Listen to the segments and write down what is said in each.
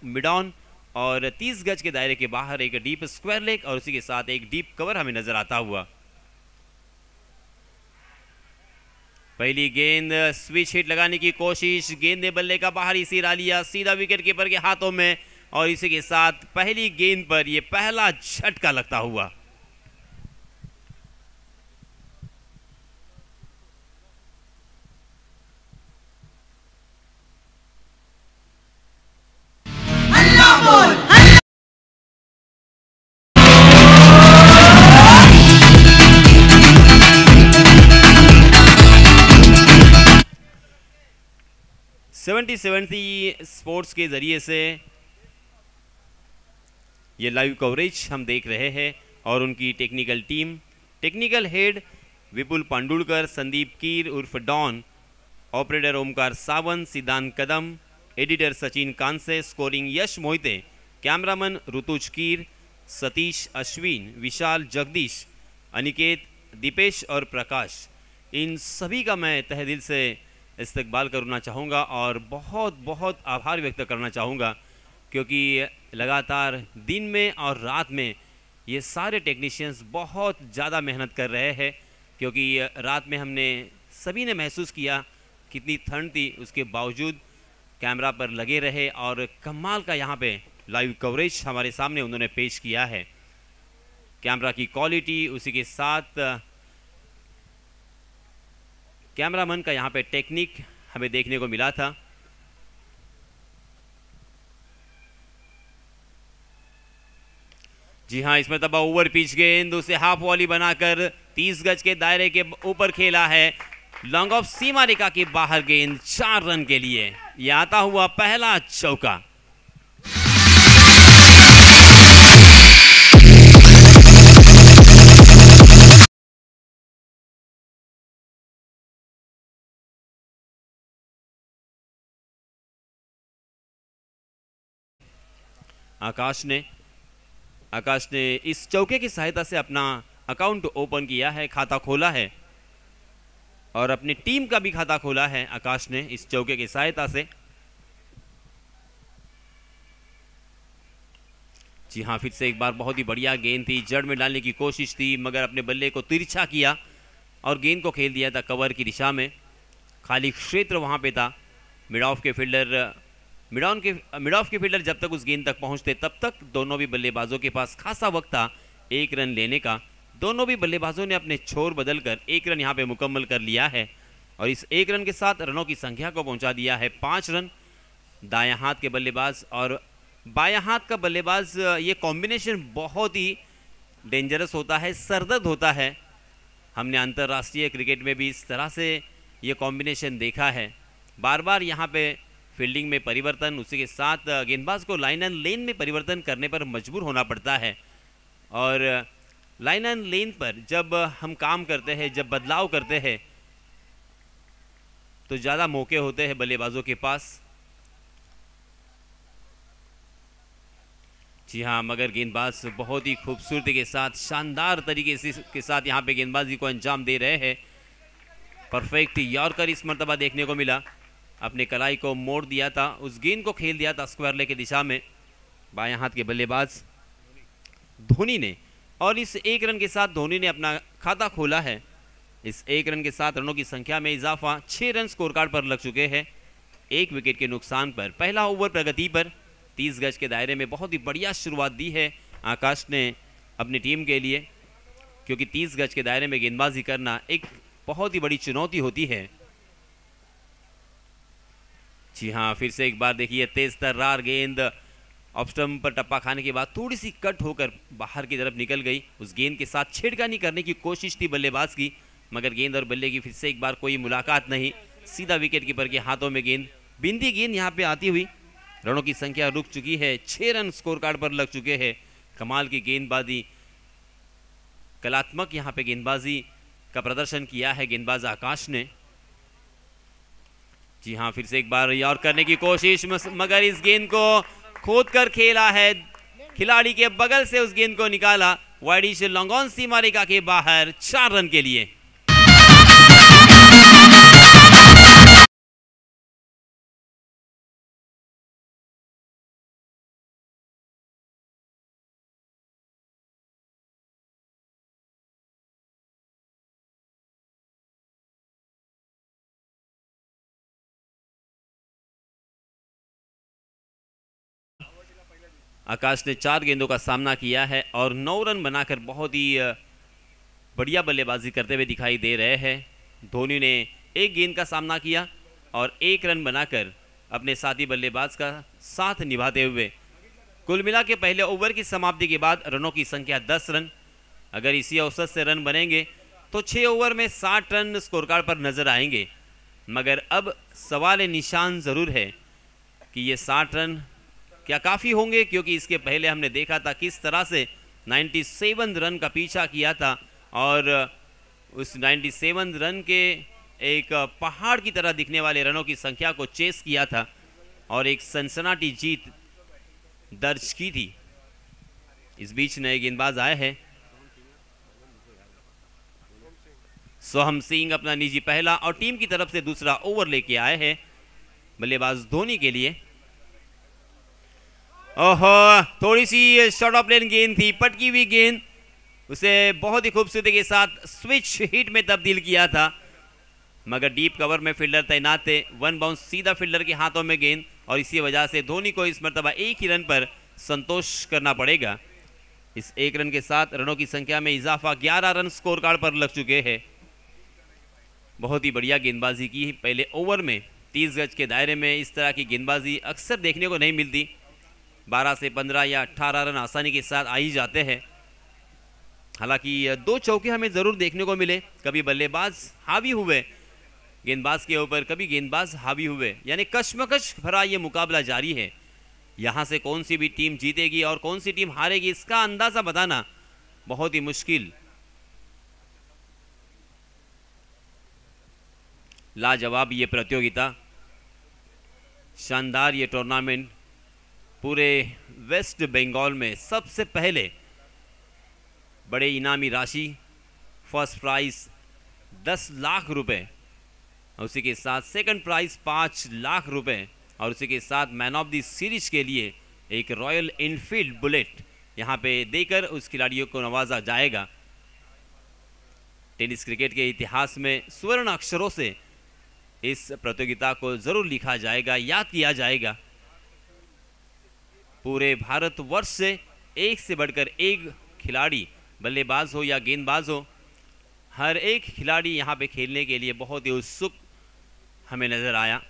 Mid on और 30 गज के दायरे के बाहर एक डीप स्क्वायर लेग और उसी के साथ एक डीप कवर हमें नजर आता हुआ। पहली गेंद स्विच हिट लगाने की कोशिश, गेंद ने बल्ले का बाहरी सिरा लिया सीधा विकेट कीपर के हाथों में और इसी के साथ पहली गेंद पर यह पहला झटका लगता हुआ। सेवेंटी स्पोर्ट्स के जरिए से ये लाइव कवरेज हम देख रहे हैं और उनकी टेक्निकल टीम, टेक्निकल हेड विपुल पांडुलकर, संदीप कीर उर्फ डॉन, ऑपरेटर ओमकार सावंत, सिद्धांत कदम, एडिटर सचिन कांसे, स्कोरिंग यश मोहिते, कैमरामैन ऋतुज कीर, सतीश अश्विन, विशाल जगदीश, अनिकेत, दीपेश और प्रकाश, इन सभी का मैं तहे दिल से इस्तकबाल करना चाहूँगा और बहुत बहुत आभार व्यक्त करना चाहूँगा क्योंकि लगातार दिन में और रात में ये सारे टेक्नीशियंस बहुत ज़्यादा मेहनत कर रहे हैं क्योंकि रात में हमने सभी ने महसूस किया कितनी ठंड थी, उसके बावजूद कैमरा पर लगे रहे और कमाल का यहाँ पे लाइव कवरेज हमारे सामने उन्होंने पेश किया है। कैमरा की क्वालिटी, उसी के साथ कैमरामैन का यहाँ पे टेक्निक हमें देखने को मिला था। जी हाँ, इसमें तबा ओवर पिच गेंद उसे हाफ वॉली बनाकर 30 गज के दायरे के ऊपर खेला है, लॉन्ग ऑफ सीमा रेखा के बाहर गेंद 4 रन के लिए, यह आता हुआ पहला चौका। आकाश ने इस चौके की सहायता से अपना अकाउंट ओपन किया है, खाता खोला है और अपनी टीम का भी खाता खोला है आकाश ने इस चौके की सहायता से। जी हाँ, फिर से एक बार बहुत ही बढ़िया गेंद थी, जड़ में डालने की कोशिश थी मगर अपने बल्ले को तिरछा किया और गेंद को खेल दिया था कवर की दिशा में। खाली क्षेत्र वहां पे था, मिड ऑफ के फील्डर जब तक उस गेंद तक पहुंचते तब तक दोनों भी बल्लेबाजों के पास खासा वक्त था 1 रन लेने का। दोनों भी बल्लेबाजों ने अपने छोर बदलकर 1 रन यहां पे मुकम्मल कर लिया है और इस 1 रन के साथ रनों की संख्या को पहुंचा दिया है 5 रन। दायां हाथ के बल्लेबाज और बायां हाथ का बल्लेबाज, ये कॉम्बिनेशन बहुत ही डेंजरस होता है, सरदर्द होता है। हमने अंतर्राष्ट्रीय क्रिकेट में भी इस तरह से ये कॉम्बिनेशन देखा है। बार बार यहाँ पे फील्डिंग में परिवर्तन, उसी के साथ गेंदबाज को लाइन एंड लेन में परिवर्तन करने पर मजबूर होना पड़ता है और लाइन एंड लेन पर जब हम काम करते हैं, जब बदलाव करते हैं तो ज़्यादा मौके होते हैं बल्लेबाजों के पास। जी हाँ, मगर गेंदबाज बहुत ही खूबसूरती के साथ, शानदार तरीके से के साथ यहाँ पे गेंदबाजी को अंजाम दे रहे हैं। परफेक्ट यॉर्कर इस मर्तबा देखने को मिला, अपने कलाई को मोड़ दिया था, उस गेंद को खेल दिया था स्क्वायर लेग की दिशा में बाएं हाथ के बल्लेबाज धोनी ने और इस 1 रन के साथ धोनी ने अपना खाता खोला है। इस 1 रन के साथ रनों की संख्या में इजाफा, 6 रन स्कोर कार्ड पर लग चुके हैं 1 विकेट के नुकसान पर। पहला ओवर प्रगति पर 30 गज के दायरे में बहुत ही बढ़िया शुरुआत दी है आकाश ने अपनी टीम के लिए क्योंकि 30 गज के दायरे में गेंदबाजी करना एक बहुत ही बड़ी चुनौती होती है। जी हाँ, फिर से एक बार देखिए तेज तर्रार गेंद ऑफ स्टंप पर टप्पा खाने के बाद थोड़ी सी कट होकर बाहर की तरफ निकल गई। उस गेंद के साथ छेड़खानी करने की कोशिश थी बल्लेबाज की मगर गेंद और बल्ले की फिर से एक बार कोई मुलाकात नहीं, सीधा विकेट कीपर के हाथों में गेंद, बिंदी गेंद यहाँ पे आती हुई रनों की संख्या रुक चुकी है, 6 रन स्कोर कार्ड पर लग चुके हैं। कमाल की गेंदबाजी, कलात्मक यहाँ पे गेंदबाजी का प्रदर्शन किया है गेंदबाज आकाश ने। जी हाँ, फिर से एक बार यॉर्क करने की कोशिश मगर इस गेंद को खोद कर खेला है, खिलाड़ी के बगल से उस गेंद को निकाला, वाइडिश लॉन्ग ऑन सीमा रेखा के बाहर 4 रन के लिए। आकाश ने 4 गेंदों का सामना किया है और 9 रन बनाकर बहुत ही बढ़िया बल्लेबाजी करते हुए दिखाई दे रहे हैं। धोनी ने 1 गेंद का सामना किया और 1 रन बनाकर अपने साथी बल्लेबाज का साथ निभाते हुए कुल मिला के पहले ओवर की समाप्ति के बाद रनों की संख्या 10 रन। अगर इसी औसत से रन बनेंगे तो 6 ओवर में 60 रन स्कोर कार्ड पर नजर आएंगे। मगर अब सवाल निशान ज़रूर है कि ये 60 रन क्या काफ़ी होंगे, क्योंकि इसके पहले हमने देखा था किस तरह से 97 रन का पीछा किया था और उस 97 रन के एक पहाड़ की तरह दिखने वाले रनों की संख्या को चेस किया था और एक सनसनाटी जीत दर्ज की थी। इस बीच नए गेंदबाज आए हैं। सोहम सिंह अपना निजी पहला और टीम की तरफ से दूसरा ओवर लेके आए हैं बल्लेबाज धोनी के लिए। ओहो, थोड़ी सी शॉर्ट ऑफ प्लेन गेंद थी, पटकी हुई गेंद, उसे बहुत ही खूबसूरती के साथ स्विच हिट में तब्दील किया था, मगर डीप कवर में फील्डर तैनात थे। 1 बाउंस सीधा फील्डर के हाथों में गेंद और इसी वजह से धोनी को इस मर्तबा 1 ही रन पर संतोष करना पड़ेगा। इस 1 रन के साथ रनों की संख्या में इजाफा, 11 रन स्कोर कार्ड पर लग चुके हैं। बहुत ही बढ़िया गेंदबाजी की पहले ओवर में। 30 गज के दायरे में इस तरह की गेंदबाजी अक्सर देखने को नहीं मिलती। 12 से 15 या 18 रन आसानी के साथ आ ही जाते हैं। हालांकि 2 चौके हमें ज़रूर देखने को मिले, कभी बल्लेबाज हावी हुए गेंदबाज के ऊपर, कभी गेंदबाज हावी हुए, यानी कश्मकश भरा ये मुकाबला जारी है। यहाँ से कौन सी भी टीम जीतेगी और कौन सी टीम हारेगी, इसका अंदाज़ा बताना बहुत ही मुश्किल। लाजवाब ये प्रतियोगिता, शानदार ये टूर्नामेंट। पूरे वेस्ट बंगाल में सबसे पहले बड़े इनामी राशि, फर्स्ट प्राइज 10 लाख रुपए, और उसी के साथ सेकंड प्राइज 5 लाख रुपए, और उसी के साथ मैन ऑफ द सीरीज के लिए एक रॉयल इनफील्ड बुलेट यहाँ पे देकर उस खिलाड़ियों को नवाजा जाएगा। टेनिस क्रिकेट के इतिहास में स्वर्ण अक्षरों से इस प्रतियोगिता को जरूर लिखा जाएगा, याद किया जाएगा। पूरे भारतवर्ष से एक से बढ़कर एक खिलाड़ी, बल्लेबाज हो या गेंदबाज हो, हर एक खिलाड़ी यहाँ पे खेलने के लिए बहुत ही उत्सुक हमें नजर आया।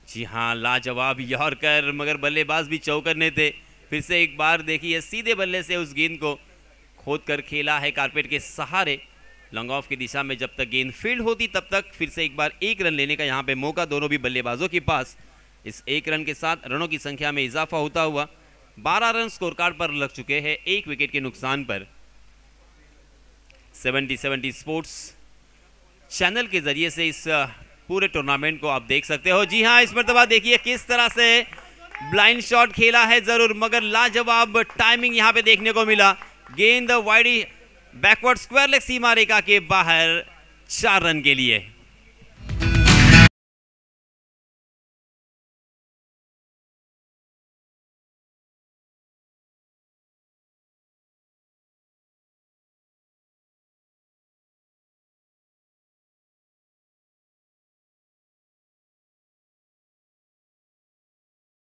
जी हाँ, लाजवाब यॉर्कर, मगर बल्लेबाज भी चौकन्ने थे। फिर से एक बार देखिए, सीधे बल्ले से उस गेंद को खोद कर खेला है कारपेट के सहारे लॉन्ग ऑफ की दिशा में। जब तक गेंद फील्ड होती तब तक फिर से एक बार 1 रन लेने का यहाँ पे मौका दोनों भी बल्लेबाजों के पास। इस 1 रन के साथ रनों की संख्या में इजाफा होता हुआ 12 रन स्कोर कार्ड पर लग चुके हैं 1 विकेट के नुकसान पर। 70 स्पोर्ट्स चैनल के जरिए से इस पूरे टूर्नामेंट को आप देख सकते हो। जी हाँ, इस मर्तबा देखिए किस तरह से ब्लाइंड शॉट खेला है जरूर, मगर लाजवाब टाइमिंग यहाँ पे देखने को मिला। गेंद वाइड बैकवर्ड स्क्वायर लेग सीमा रेखा के बाहर 4 रन के लिए।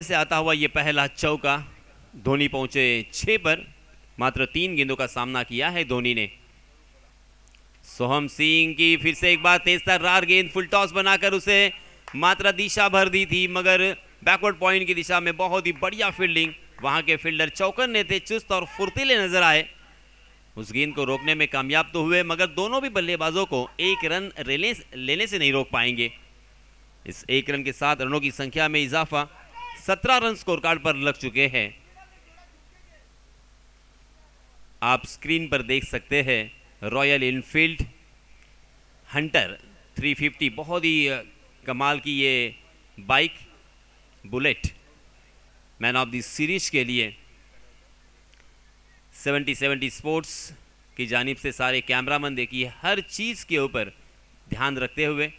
से आता हुआ ये पहला चौका, धोनी पहुंचे 6 पर। मात्र 3 गेंदों का सामना किया है धोनी ने। सोहम सिंह की फिर से एक बार तेज तर्रार गेंद, फुल टॉस बनाकर उसे मात्र दिशा भर दी थी, मगर बैकवर्ड पॉइंट की दिशा में बहुत ही बढ़िया फील्डिंग। वहां के फील्डर चौकन्ने थे, चुस्त और फुर्तीले नजर आए। उस गेंद को रोकने में कामयाब तो हुए, मगर दोनों भी बल्लेबाजों को 1 रन लेने से नहीं रोक पाएंगे। इस 1 रन के साथ रनों की संख्या में इजाफा, 17 रन स्कोर कार्ड पर लग चुके हैं। आप स्क्रीन पर देख सकते हैं रॉयल इनफील्ड हंटर 350, बहुत ही कमाल की ये bike bullet man of the series के लिए। 70 स्पोर्ट्स की जानिब से सारे कैमरामैन देखिए हर चीज़ के ऊपर ध्यान रखते हुए।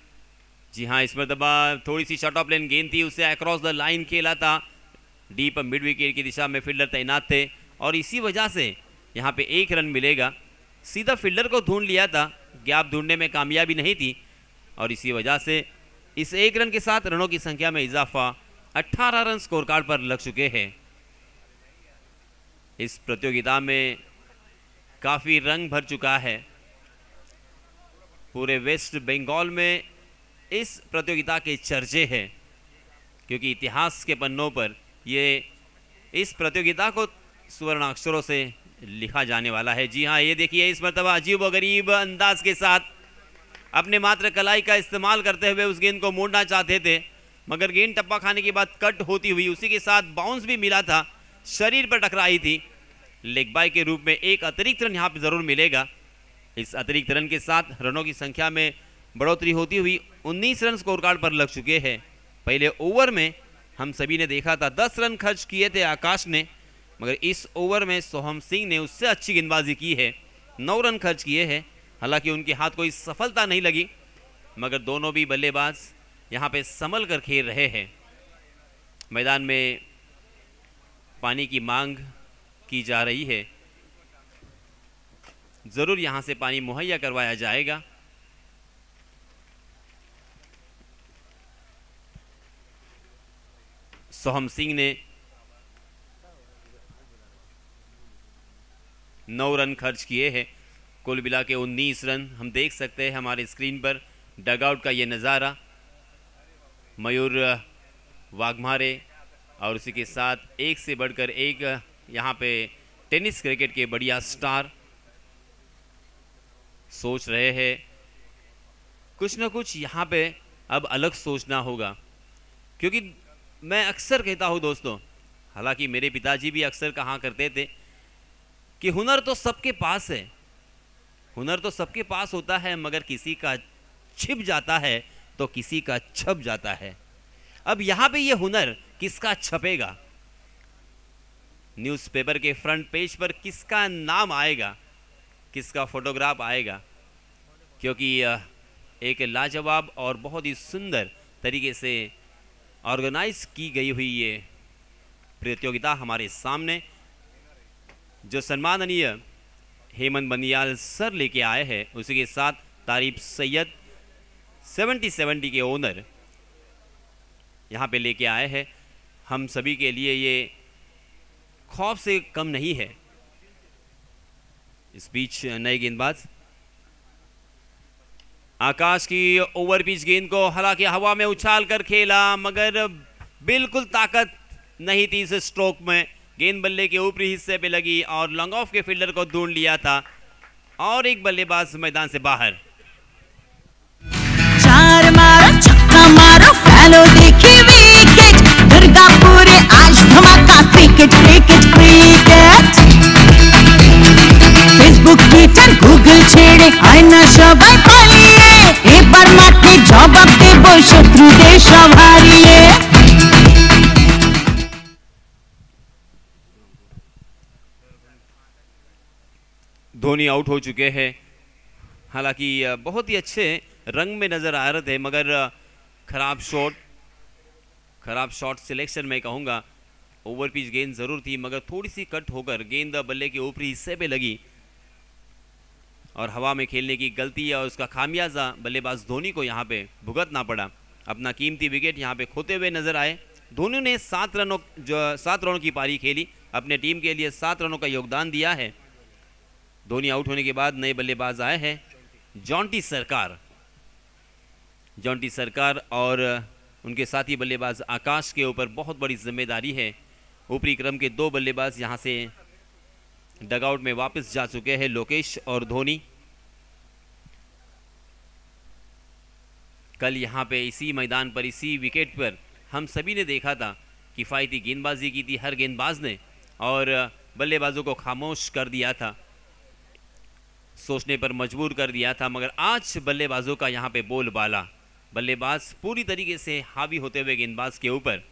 जी हाँ, इस मरतबा थोड़ी सी शॉर्ट ऑफ लेन गेंद थी, उसे अक्रॉस द लाइन खेला था। डीप मिड विकेट की दिशा में फील्डर तैनात थे और इसी वजह से यहाँ पे 1 रन मिलेगा। सीधा फील्डर को ढूंढ लिया था, गैप ढूंढने में कामयाबी नहीं थी और इसी वजह से इस 1 रन के साथ रनों की संख्या में इजाफा 18 रन स्कोर कार्ड पर लग चुके हैं। इस प्रतियोगिता में काफ़ी रंग भर चुका है। पूरे वेस्ट बंगाल में इस प्रतियोगिता के चर्चे हैं, क्योंकि इतिहास के पन्नों पर ये इस प्रतियोगिता को स्वर्णाक्षरों से लिखा जाने वाला है। जी हाँ, ये देखिए, इस मर्तबा अजीब व गरीब अंदाज के साथ अपने मात्र कलाई का इस्तेमाल करते हुए उस गेंद को मोड़ना चाहते थे, मगर गेंद टप्पा खाने के बाद कट होती हुई उसी के साथ बाउंस भी मिला था, शरीर पर टकराई थी। लेग बाय के रूप में एक अतिरिक्त रन यहाँ पे ज़रूर मिलेगा। इस अतिरिक्त रन के साथ रनों की संख्या में बढ़ोतरी होती हुई 19 रन स्कोर कार्ड पर लग चुके हैं। पहले ओवर में हम सभी ने देखा था 10 रन खर्च किए थे आकाश ने, मगर इस ओवर में सोहम सिंह ने उससे अच्छी गेंदबाजी की है, 9 रन खर्च किए हैं। हालांकि उनके हाथ कोई सफलता नहीं लगी, मगर दोनों भी बल्लेबाज यहाँ पे संभल कर खेल रहे हैं। मैदान में पानी की मांग की जा रही है, ज़रूर यहाँ से पानी मुहैया करवाया जाएगा। सोहम सिंह ने 9 रन खर्च किए हैं, कुल मिला के 19 रन। हम देख सकते हैं हमारे स्क्रीन पर डगआउट का ये नज़ारा, मयूर वाघमारे और उसी के साथ एक से बढ़कर एक यहाँ पे टेनिस क्रिकेट के बढ़िया स्टार सोच रहे हैं कुछ ना कुछ यहाँ पे अब अलग सोचना होगा। क्योंकि मैं अक्सर कहता हूँ दोस्तों, हालांकि मेरे पिताजी भी अक्सर कहा करते थे कि हुनर तो सबके पास है, हुनर तो सबके पास होता है, मगर किसी का छिप जाता है तो किसी का छप जाता है। अब यहाँ पे ये हुनर किसका छपेगा, न्यूज़पेपर के फ्रंट पेज पर किसका नाम आएगा, किसका फोटोग्राफ आएगा, क्योंकि एक लाजवाब और बहुत ही सुंदर तरीके से ऑर्गेनाइज की गई हुई ये प्रतियोगिता हमारे सामने, जो सम्माननीय हेमंत बनियाल सर लेके आए हैं, उसी के साथ तारिफ सैयद 70-70 के ओनर यहाँ पे लेके आए हैं। हम सभी के लिए ये खौफ से कम नहीं है। इस बीच नए गेंदबाज आकाश की ओवर पिच गेंद को हालांकि हवा में उछाल कर खेला, मगर बिल्कुल ताकत नहीं थी इस स्ट्रोक में। गेंद बल्ले के ऊपरी हिस्से पे लगी और लॉन्ग ऑफ के फील्डर को ढूंढ लिया था और एक बल्लेबाज मैदान से बाहर। चार मारो छक्का मारो फैलो देखी विकेट, दुर्गापुरे आज धमाका cricket cricket cricket. Facebook Twitter Google छेड़े आईना सबाई पालिए, एबार माठे जवाब देबो शत्रुদের সব হারিয়ে। धोनी आउट हो चुके हैं। हालांकि बहुत ही अच्छे रंग में नज़र आ रहे थे, मगर खराब शॉट सिलेक्शन में कहूँगा। ओवर पिच गेंद ज़रूर थी, मगर थोड़ी सी कट होकर गेंद बल्ले के ऊपरी हिस्से पे लगी और हवा में खेलने की गलती और उसका खामियाजा बल्लेबाज धोनी को यहाँ पे भुगतना पड़ा। अपना कीमती विकेट यहाँ पे खोते हुए नज़र आए। धोनी ने 7 रनों की पारी खेली, अपने टीम के लिए 7 रनों का योगदान दिया है। धोनी आउट होने के बाद नए बल्लेबाज आए हैं जॉन्टी सरकार और उनके साथी बल्लेबाज आकाश के ऊपर बहुत बड़ी जिम्मेदारी है। ऊपरी क्रम के 2 बल्लेबाज यहां से डगआउट में वापस जा चुके हैं, लोकेश और धोनी। कल यहां पे इसी मैदान पर इसी विकेट पर हम सभी ने देखा था किफ़ायती गेंदबाजी की थी हर गेंदबाज ने और बल्लेबाजों को खामोश कर दिया था, सोचने पर मजबूर कर दिया था। मगर आज बल्लेबाजों का यहाँ पे बोलबाला, बल्लेबाज पूरी तरीके से हावी होते हुए गेंदबाज के ऊपर।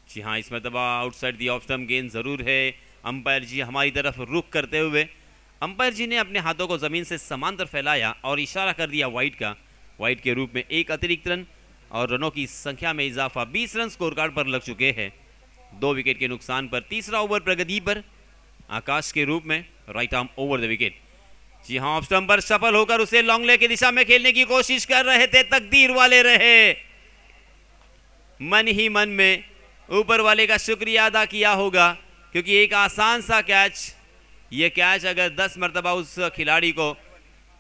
जी हाँ, इस मरतबा आउटसाइड दी ऑफ स्टंप गेंद ज़रूर है। अंपायर जी हमारी तरफ रुख करते हुए अंपायर जी ने अपने हाथों को ज़मीन से समांतर फैलाया और इशारा कर दिया वाइड का। वाइड के रूप में एक अतिरिक्त रन और रनों की संख्या में इजाफा। 20 रन स्कोर कार्ड पर लग चुके हैं। 2 विकेट के नुकसान पर तीसरा ओवर प्रगति पर आकाश के रूप में right arm over the wicket. जी हाँ, ऑफ स्टंप पर सफल होकर उसे लॉन्ग ले की दिशा में खेलने की कोशिश कर रहे थे, तकदीर वाले रहे मन ही मन में ऊपर वाले का शुक्रिया अदा किया होगा, क्योंकि एक आसान सा कैच, ये कैच अगर 10 मरतबा उस खिलाड़ी को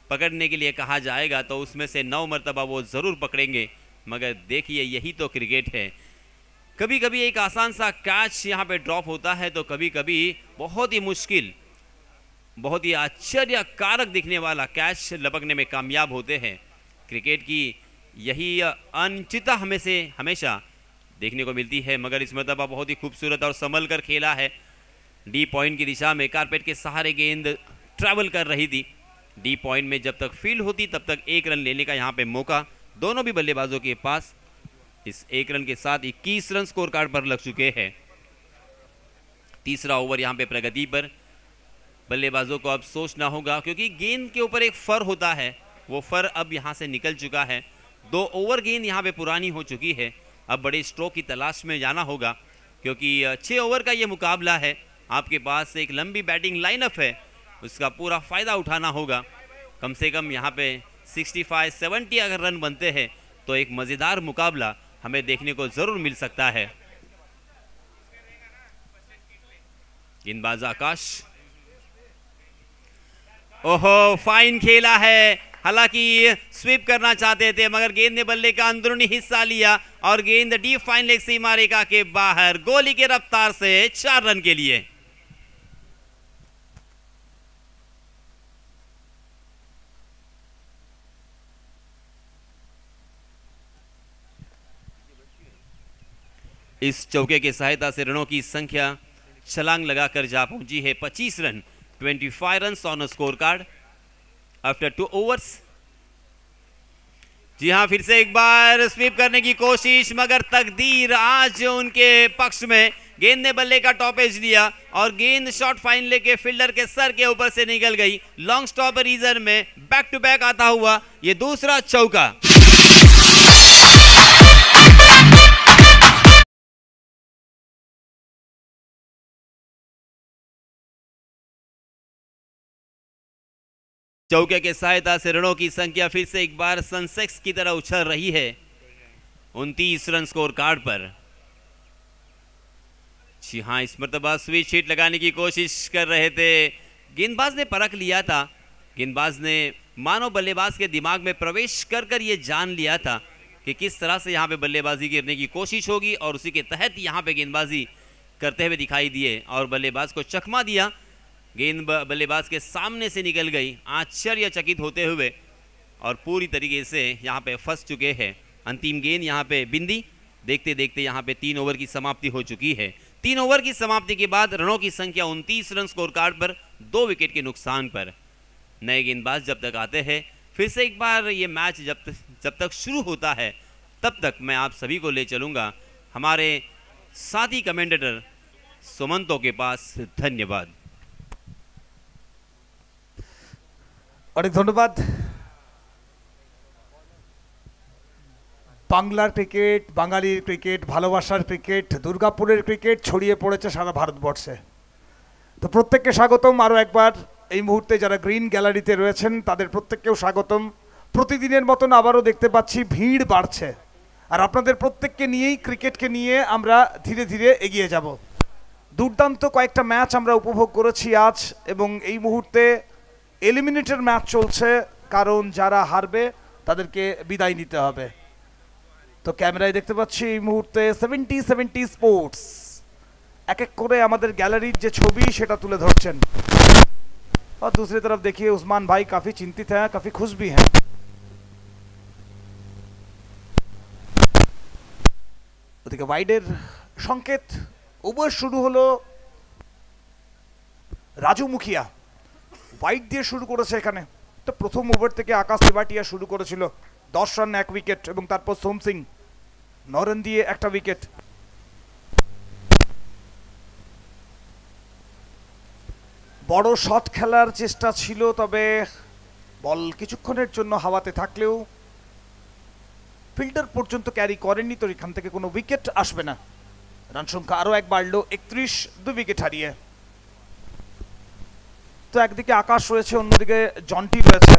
पकड़ने के लिए कहा जाएगा तो उसमें से 9 मरतबा वो ज़रूर पकड़ेंगे। मगर देखिए, यही तो क्रिकेट है। कभी कभी एक आसान सा कैच यहाँ पे ड्रॉप होता है तो कभी कभी बहुत ही मुश्किल, बहुत ही आश्चर्यकारक दिखने वाला कैच लपकने में कामयाब होते हैं। क्रिकेट की यही अनिश्चितता हमेशा देखने को मिलती है। मगर इस मरतबा बहुत ही खूबसूरत और संभल कर खेला है। डी पॉइंट की दिशा में कारपेट के सहारे गेंद ट्रैवल कर रही थी। डी पॉइंट में जब तक फील्ड होती तब तक 1 रन लेने का यहाँ पे मौका दोनों भी बल्लेबाजों के पास। इस 1 रन के साथ 21 रन स्कोर कार्ड पर लग चुके हैं। तीसरा ओवर यहाँ पे प्रगति पर। बल्लेबाजों को अब सोचना होगा, क्योंकि गेंद के ऊपर एक फर होता है, वो फर अब यहाँ से निकल चुका है। 2 ओवर गेंद यहाँ पे पुरानी हो चुकी है। अब बड़े स्ट्रोक की तलाश में जाना होगा, क्योंकि 6 ओवर का ये मुकाबला है। आपके पास एक लंबी बैटिंग लाइनअप है, उसका पूरा फ़ायदा उठाना होगा। कम से कम यहाँ पे 65-70 अगर रन बनते हैं तो एक मज़ेदार मुकाबला हमें देखने को ज़रूर मिल सकता है। गेंदबाज आकाश, ओहो, फाइन खेला है। हालांकि स्वीप करना चाहते थे मगर गेंद ने बल्ले का अंदरूनी हिस्सा लिया और गेंद डीप फाइन लेग सीमा रेखा के बाहर गोली के रफ्तार से 4 रन के लिए। इस चौके की सहायता से रनों की संख्या छलांग लगाकर जा पहुंची है 25 run, 25 run on score card after 2 overs. जी हां, फिर से एक बार स्वीप करने की कोशिश, मगर तकदीर आज उनके पक्ष में। गेंद ने बल्ले का टॉपेज लिया और गेंद शॉर्ट फाइन लेके फील्डर के सर के ऊपर से निकल गई। लॉन्ग स्टॉप रीजन में बैक टू बैक आता हुआ ये दूसरा चौका। चौके के सहायता से रनों की संख्या फिर से एक बार सनसेक्स की तरह उछल रही है 29 रन स्कोर कार्ड पर। जी हां, इस मरतबा स्विच हिट लगाने की कोशिश कर रहे थे। गेंदबाज ने परख लिया था, गेंदबाज ने मानो बल्लेबाज के दिमाग में प्रवेश कर कर ये जान लिया था कि किस तरह से यहाँ पे बल्लेबाजी करने की कोशिश होगी और उसी के तहत यहाँ पे गेंदबाजी करते हुए दिखाई दिए और बल्लेबाज को चकमा दिया। गेंद बल्लेबाज के सामने से निकल गई आश्चर्यचकित होते हुए और पूरी तरीके से यहाँ पे फंस चुके हैं। अंतिम गेंद यहाँ पे बिंदी। देखते देखते यहाँ पे 3 ओवर की समाप्ति हो चुकी है। 3 ओवर की समाप्ति के बाद रनों की संख्या 29 रन स्कोर कार्ड पर, 2 विकेट के नुकसान पर। नए गेंदबाज जब तक आते हैं, फिर से एक बार ये मैच जब तक शुरू होता है तब तक मैं आप सभी को ले चलूँगा हमारे साथी कमेंटेटर सुमंतो के पास। धन्यवाद। অনেক ধন্যবাদ। বাংলার ক্রিকেট, বাঙালির ক্রিকেট, ভালোবাসার ক্রিকেট, দুর্গাপুরের ক্রিকেট ছড়িয়ে পড়েছে সারা ভারতবর্ষে। তো প্রত্যেককে স্বাগতম আরও একবার। এই মুহূর্তে যারা গ্রিন গ্যালারিতে রয়েছেন তাদের প্রত্যেককেও স্বাগতম। প্রতিদিনের মতন আবারও দেখতে পাচ্ছি ভিড় বাড়ছে আর আপনাদের প্রত্যেককে নিয়েই, ক্রিকেটকে নিয়ে আমরা ধীরে ধীরে এগিয়ে যাব। দুর্দান্ত কয়েকটা ম্যাচ আমরা উপভোগ করেছি আজ এবং এই মুহূর্তে এলিমিনেটর ম্যাচ চলছে, কারণ যারা হারবে তাদেরকে বিদায় নিতে হবে। তো ক্যামেরায় দেখতে পাচ্ছি এই মুহূর্তে 70 স্পোর্টস এক এক করে আমাদের গ্যালারির যে ছবি সেটা তুলে ধরছেন। और दूसरी तरफ देखिए उस्मान भाई काफ़ी चिंतित हैं, काफ़ी खुश भी हैं। ওদিকে ওয়াইডের সংকেত। ওভার শুরু হলো। রাজু মুখিয়া वाइड দিয়ে শুরু করেছে এখানে। তো প্রথম ওভার থেকে আকাশ ত্রিপাঠিয়া শুরু করেছিল 10 রান 1 উইকেট এবং তারপর সোম সিং 9 রান দিয়ে একটা উইকেট। বড় শট খেলার চেষ্টা ছিল, তবে বল কিছুক্ষণের জন্য হাওয়াতে থাকলেও ফিল্ডার পর্যন্ত ক্যারি করেননি, তো এখান থেকে কোনো উইকেট আসবে না। রান সংখ্যা আরও এক বাড়লো 31, 2 উইকেট হারিয়ে। তো একদিকে আকাশ রয়েছে, অন্যদিকে জন্টি রয়েছে,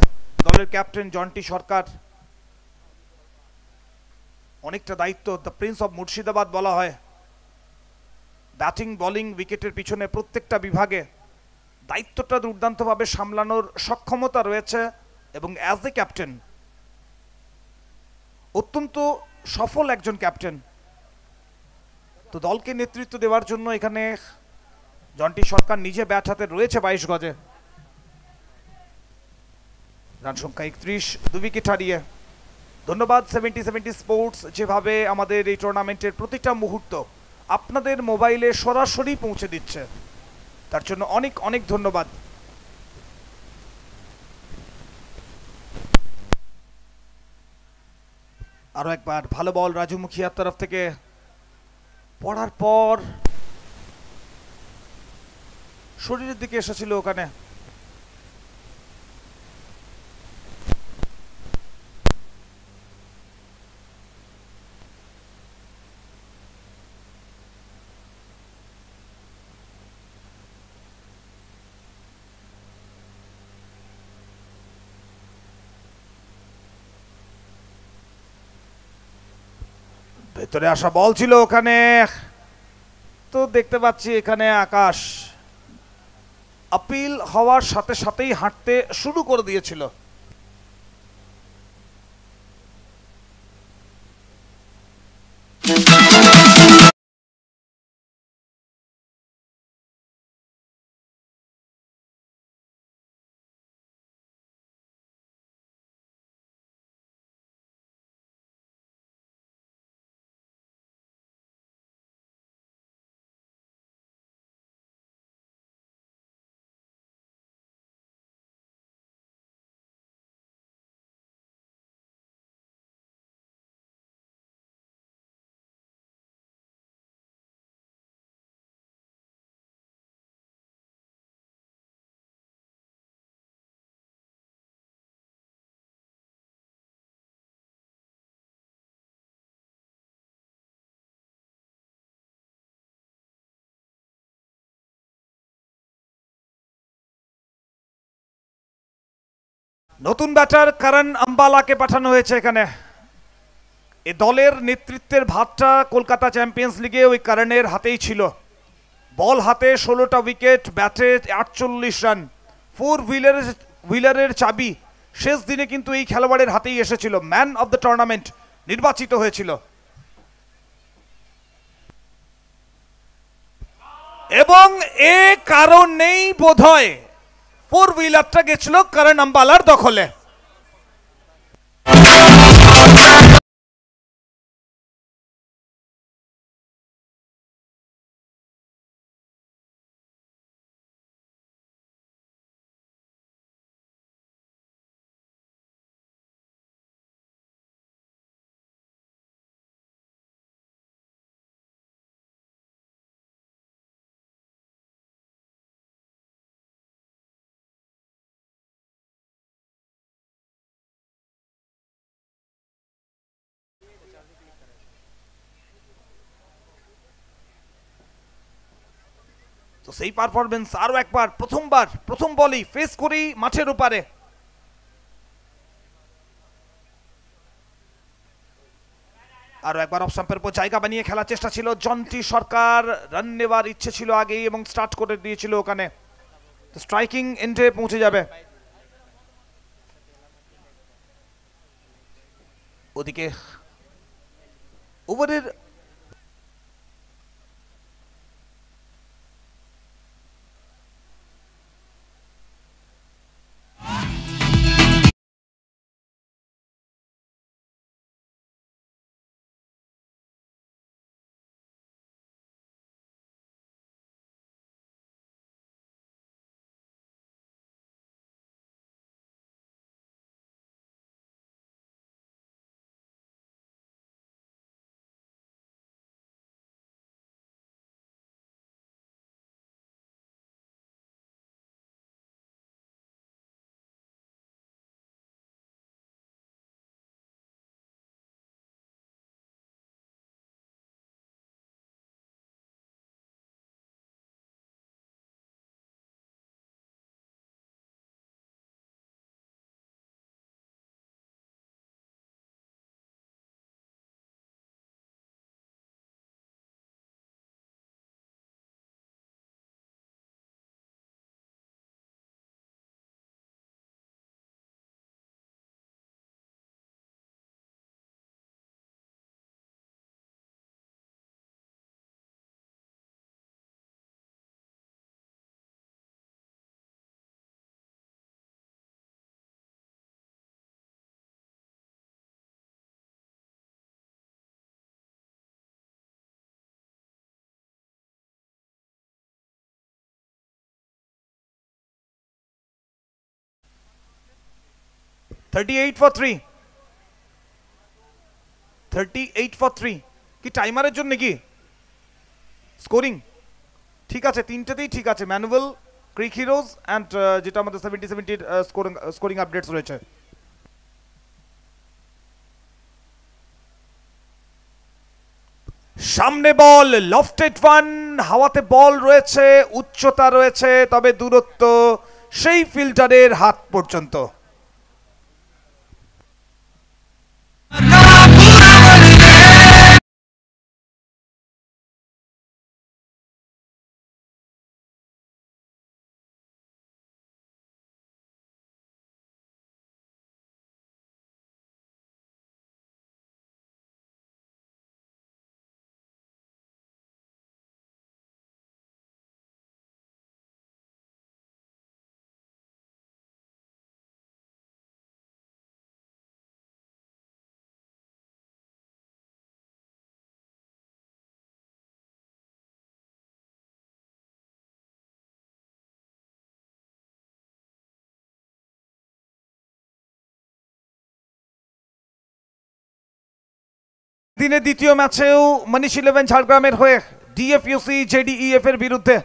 দলের ক্যাপ্টেন জন্টি সরকার। অনেকটা দায়িত্ব, দ্য প্রিন্স অফ মুর্শিদাবাদ বলা হয়। ব্যাটিং বোলিং উইকেটের পিছনে প্রত্যেকটা বিভাগে দায়িত্বটা দুর্দান্তভাবে সামলানোর সক্ষমতা রয়েছে, এবং অ্যাজ এ ক্যাপ্টেন অত্যন্ত সফল একজন ক্যাপ্টেন। তো দলকে নেতৃত্ব দেওয়ার জন্য এখানে জন্টি সরকার নিজে ব্যাট হাতে রয়েছে 22 গজে। রান সংখ্যা 31, 2 উইকেট হারিয়ে। ধন্যবাদ 70 স্পোর্টস, যেভাবে আমাদের এই টুর্নামেন্টের প্রতিটা মুহূর্ত আপনাদের মোবাইলে সরাসরি পৌঁছে দিচ্ছে, তার জন্য অনেক অনেক ধন্যবাদ। আরো একবার ভালো বল রাজু মুখিয়ার তরফ থেকে, পড়ার পর শরীরের দিকে এসেছিল ওখানে। ভেতরে আসা বল ছিল ওখানে, তো দেখতে পাচ্ছি এখানে আকাশ আপিল হওয়ার সাথে সাথেই হাঁটতে শুরু করে দিয়েছিল। নতুন ব্যাটার করণ আম্বালাকে পাঠানো হয়েছে এখানে। এ দলের নেতৃত্বের ভাতটা কলকাতা চ্যাম্পিয়ন্স লিগে ওই করণের হাতেই ছিল। বল হাতে 16টা উইকেট, ব্যাটে 48 রান, 4 হুইলারের চাবি শেষ দিনে কিন্তু এই খেলোয়াড়ের হাতেই এসেছিল। ম্যান অফ দ্য টুর্নামেন্ট নির্বাচিত হয়েছিল, এবং এ কারণেই বোধহয় 4 হুইলারটা গেছিল করণ আম্বালার দখলে। তো সেই পারফরমেন্স আরো একবার, প্রথম বলই ফেস করেই মাঠের উপরে। আরো একবার অফ স্টাম্পের উপর জায়গা বানিয়ে খেলার চেষ্টা ছিল জন্টি সরকার, রান নেওয়ার ইচ্ছে ছিল আগেই এবং স্টার্ট করে দিয়েছিল ওখানে। তো স্ট্রাইকিং এন্ডে পৌঁছে যাবে। ওদিকে ওভারের 38 for 3, 38 for 3 কি টাইমারের জন্য কি স্কোরিং ঠিক আছে, তিনটেতেই ঠিক আছে, ম্যানুয়াল, ক্রিক হিরোজ অ্যান্ড যেটা আমাদের 70-70 স্কোরিং আপডেটস রয়েছে। সামনে বল, লফটেড ওয়ান, হাওয়াতে বল রয়েছে, উচ্চতা রয়েছে, তবে দূরত্ব সেই ফিল্টারের হাত পর্যন্ত। দিনের দ্বিতীয় ম্যাচেও মনীষ 11 ঝাড়গ্রামের হয়ে ডিএফইউসি জেডিইএফ এর বিরুদ্ধে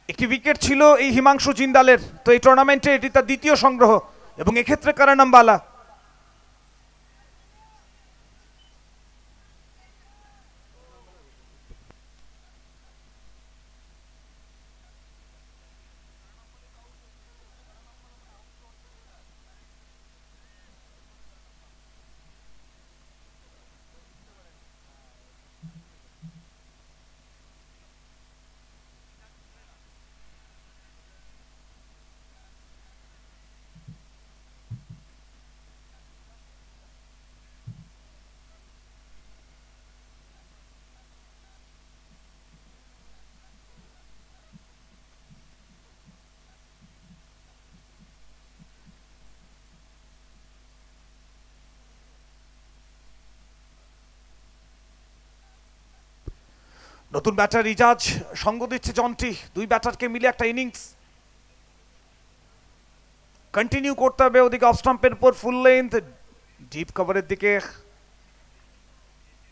একটি উইকেট ছিল এই হিমাংশু জিন্দালের। তো এই টুর্নামেন্টে এটি তার দ্বিতীয় সংগ্রহ এবং এক্ষেত্রে কারানামবালা। নতুন ব্যাটার ইজাজ, সঙ্গ দিচ্ছে জন্টি, দুই ব্যাটারকে মিলে একটা ইনিংস কন্টিনিউ করতে হবে। ওদিকে অফ স্টাম্পের উপর ফুল লেন্থ, ডিপ কভারের দিকে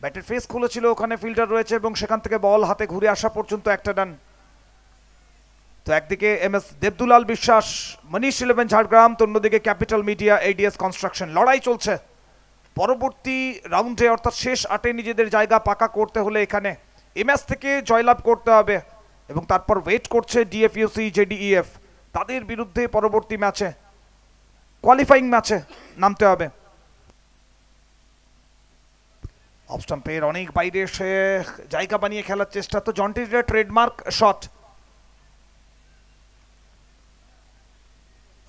ব্যাটের ফেস খুলেছিল, ওখানে ফিল্ডার রয়েছে এবং সেখান থেকে বল হাতে ঘুরে আসা পর্যন্ত একটা রান। তো একদিকে এমএস দেবদুলাল বিশ্বাস, মনীষ 11 ঝাড়গ্রাম, তো অন্যদিকে ক্যাপিটাল মিডিয়া এডিএস কনস্ট্রাকশন। লড়াই চলছে পরবর্তী রাউন্ডে, অর্থাৎ শেষ 8-এ নিজেদের জায়গা পাকা করতে হলে এখানে এই ম্যাচ থেকে জয়লাভ করতে হবে এবং তারপর ওয়েট করছে ডিএফইউসি জেডিইএফ, তাদের বিরুদ্ধে পরবর্তী ম্যাচে কোয়ালিফাইং ম্যাচে নামতে হবে। অফ স্টাম্পের অনেক বাইরে এসে জায়গা বানিয়ে খেলার চেষ্টা, তো জন্টির ট্রেডমার্ক শট।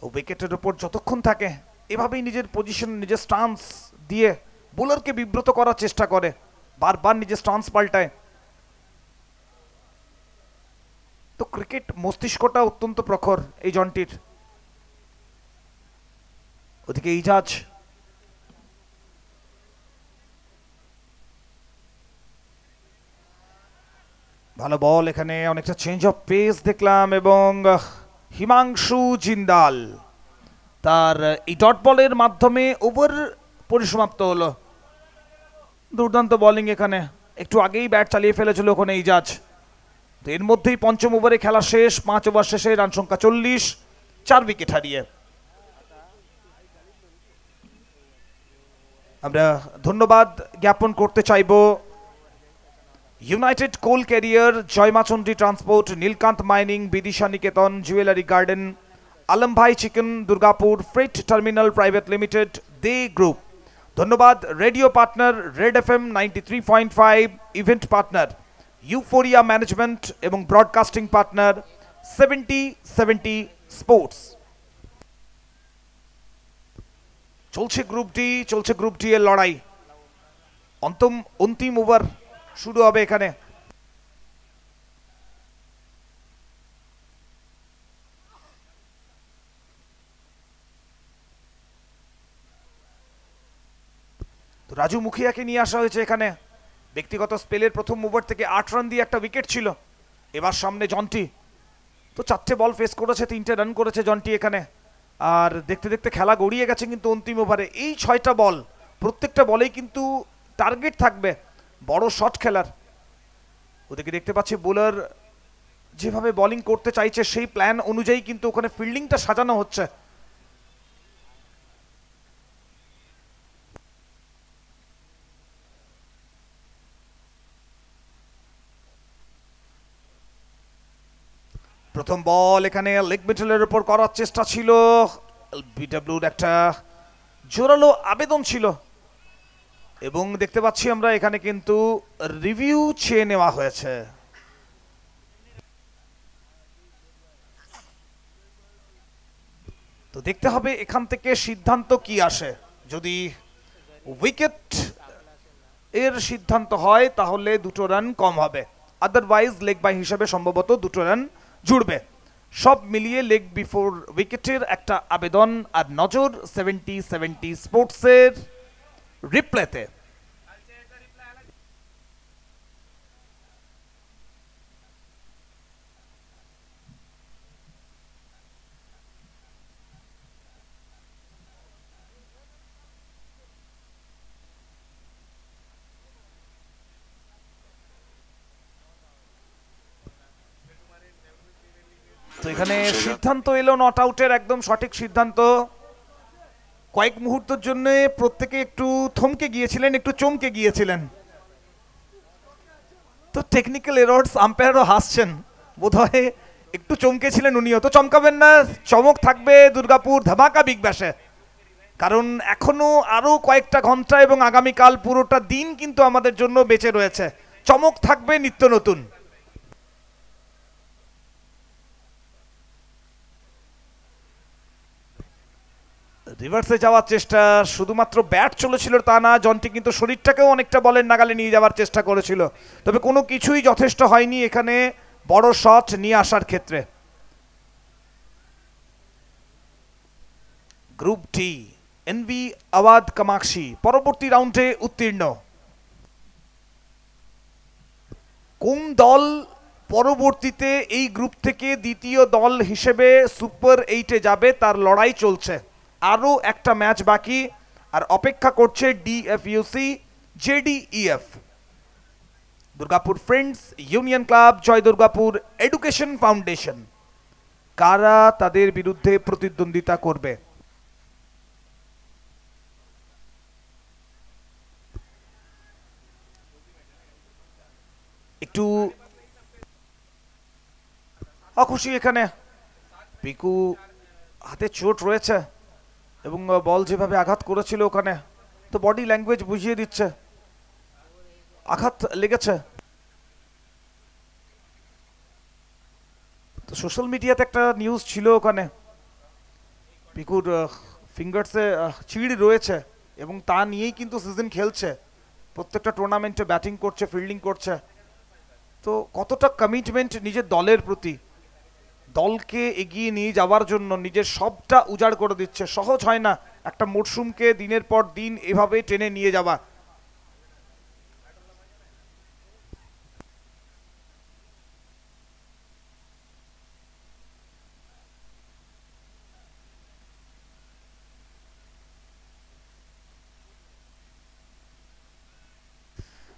উইকেটের উপর যতক্ষণ থাকে এভাবেই নিজের পজিশন, নিজের স্টান্স দিয়ে বোলারকে বিব্রত করার চেষ্টা করে, বারবার নিজের স্টান্স পাল্টায়। তো ক্রিকেট মস্তিষ্কটা অত্যন্ত প্রখর এই জন্টির। ওদিকে ইজাজ, ভালো বল, এখানে অনেকটা চেঞ্জ অফ পেস দেখলাম এবং হিমাংশু জিন্দাল তার এই ডট বলের মাধ্যমে ওভার পরিসমাপ্ত হলো। দুর্দান্ত বোলিং, এখানে একটু আগেই ব্যাট চালিয়ে ফেলেছিল ওখানে ইজাজ। তো এর মধ্যেই পঞ্চম ওভারে খেলা শেষ, 5 ওভার শেষে রান সংখ্যা 40, 4 উইকেট হারিয়ে। আমরা ধন্যবাদ জ্ঞাপন করতে চাইব United Coal Carrier, Jaymachandi Transport, Nilkanta Mining, Bidisha Niketan, Jewellery Garden, Alam Bhai Chicken, Durgapur Freight Terminal Private Limited, De Group. ধন্যবাদ radio partner Red FM 93.5, event partner Euphoria Management এবং ব্রডকাস্টিং পার্টনার 70-70 স্পোর্টস। চলছে গ্রুপ ডি এর লড়াই, অন্তিম ওভার শুরু হবে এখানে। তো রাজু মুখিয়াকে নিয়ে আসা হয়েছে এখানে। ব্যক্তিগত স্পেলের প্রথম ওভার থেকে 8 রান দিয়ে একটা উইকেট ছিল। এবার সামনে জন্টি, তো 4টে বল ফেস করেছে, 3টে রান করেছে জন্টি এখানে। আর দেখতে দেখতে খেলা গড়িয়ে গেছে কিন্তু অন্তিম ওভারে এই 6টা বল প্রত্যেকটা বলেই কিন্তু টার্গেট থাকবে বড় শট খেলার। ওদিকে দেখতে পাচ্ছি বোলার যেভাবে বোলিং করতে চাইছে সেই প্ল্যান অনুযায়ী কিন্তু ওখানে ফিল্ডিংটা সাজানো হচ্ছে। প্রথম বল এখানে লেগ মিডলের উপর করার চেষ্টা ছিল, বিডব্লিউর একটা জোরালো আবেদন ছিল এবং দেখতে পাচ্ছি আমরা এখানে কিন্তু রিভিউ চেয়ে নেওয়া হয়েছে। তো দেখতে হবে এখান থেকে সিদ্ধান্ত কি আসে। যদি উইকেট এর সিদ্ধান্ত হয় তাহলে 2টো রান কম হবে, আদারওয়াইজ লেগ বাই হিসাবে সম্ভবত 2টো রান জুড়বে। সব মিলিয়ে লেগ বিফোর উইকেটের একটা আবেদন আর নজর 70-70 স্পোর্টসের রিপ্লেতে। তো এখানে সিদ্ধান্ত এলো নট আউটের, একদম সঠিক সিদ্ধান্ত। কয়েক মুহূর্তের জন্য প্রত্যেকে একটু থমকে গিয়েছিলেন, একটু চমকে গিয়েছিলেন। তো টেকনিক্যাল এরর্স, আম্পায়ারও হাসছেন, বোধহয় একটু চমকেছিলেন উনিও। তো চমকাবেন না, চমক থাকবে দুর্গাপুর ধামাকা বিগ ব্যাশে, কারণ এখনো আরো কয়েকটা ঘন্টা এবং আগামীকাল পুরোটা দিন কিন্তু আমাদের জন্য বেঁচে রয়েছে। চমক থাকবে নিত্য নতুন। রিভার্সে যাওয়ার চেষ্টা, শুধুমাত্র ব্যাট চলেছিল তা না, জন্টি কিন্তু শরীরটাকেও অনেকটা বলের নাগালে নিয়ে যাওয়ার চেষ্টা করেছিল, তবে কোনো কিছুই যথেষ্ট হয়নি এখানে বড় শট নিয়ে আসার ক্ষেত্রে। গ্রুপ ডি এনভি আওয়াদ কামাক্ষী পরবর্তী রাউন্ডে উত্তীর্ণ। কোন দল পরবর্তীতে এই গ্রুপ থেকে দ্বিতীয় দল হিসেবে সুপার 8-এ যাবে তার লড়াই চলছে। আরও একটা ম্যাচ বাকি, আর অপেক্ষা করছে ডিএফইউসি জেডিইএফ। দুর্গাপুর ফ্রেন্ডস ইউনিয়ন ক্লাব, জয় দুর্গাপুর এডুকেশন ফাউন্ডেশন, কারা তাদের বিরুদ্ধে প্রতিদ্বন্দ্বিতা করবে। একটু অখুশি এখানে, পিকু হাতে চোট রয়েছে এবং বল যেভাবে আঘাত করেছিল ওখানে, তো বডি ল্যাঙ্গুয়েজ বুঝিয়ে দিচ্ছে আঘাত লেগেছে। তো সোশ্যাল মিডিয়াতে একটা নিউজ ছিল ওখানে পিকুর ফিঙ্গার্সে চিড় রয়েছে এবং তা নিয়েই কিন্তু সিজন খেলছে, প্রত্যেকটা টুর্নামেন্টে ব্যাটিং করছে, ফিল্ডিং করছে। তো কতটা কমিটমেন্ট নিজের দলের প্রতি, দলকে এগিয়ে নিয়ে যাওয়ার জন্য নিজের সবটা উজাড় করে দিচ্ছে। সহজ হয় না একটা মরশুমকে দিনের পর দিন এভাবে টেনে নিয়ে যাওয়া।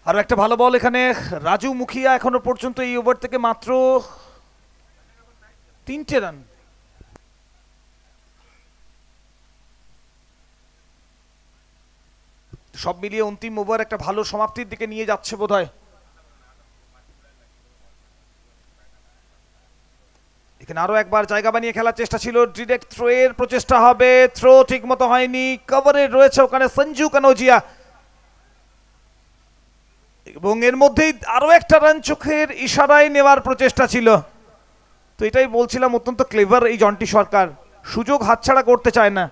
আর একটা ভালো বল এখানে রাজু মুখিয়া, এখনো পর্যন্ত এই ওভার থেকে মাত্র 3টে রান। সব মিলিয়ে অন্তিম ওভার একটা ভালো সমাপ্তির দিকে নিয়ে যাচ্ছে বোধহয়। এখানে আরো একবার জায়গা বানিয়ে খেলার চেষ্টা ছিল, ডিরেক্ট থ্রো এর প্রচেষ্টা হবে, থ্রো ঠিক মতো হয়নি, কভারে রয়েছে ওখানে সঞ্জু কানোজিয়া এবং এর মধ্যেই আরো একটা রান চোখের ইশারায় নেওয়ার প্রচেষ্টা ছিল। তো এটাই বলছিলাম, অত্যন্ত ক্লেভার এই জন্টি সরকার, সুযোগ হাতছাড়া করতে চায় না।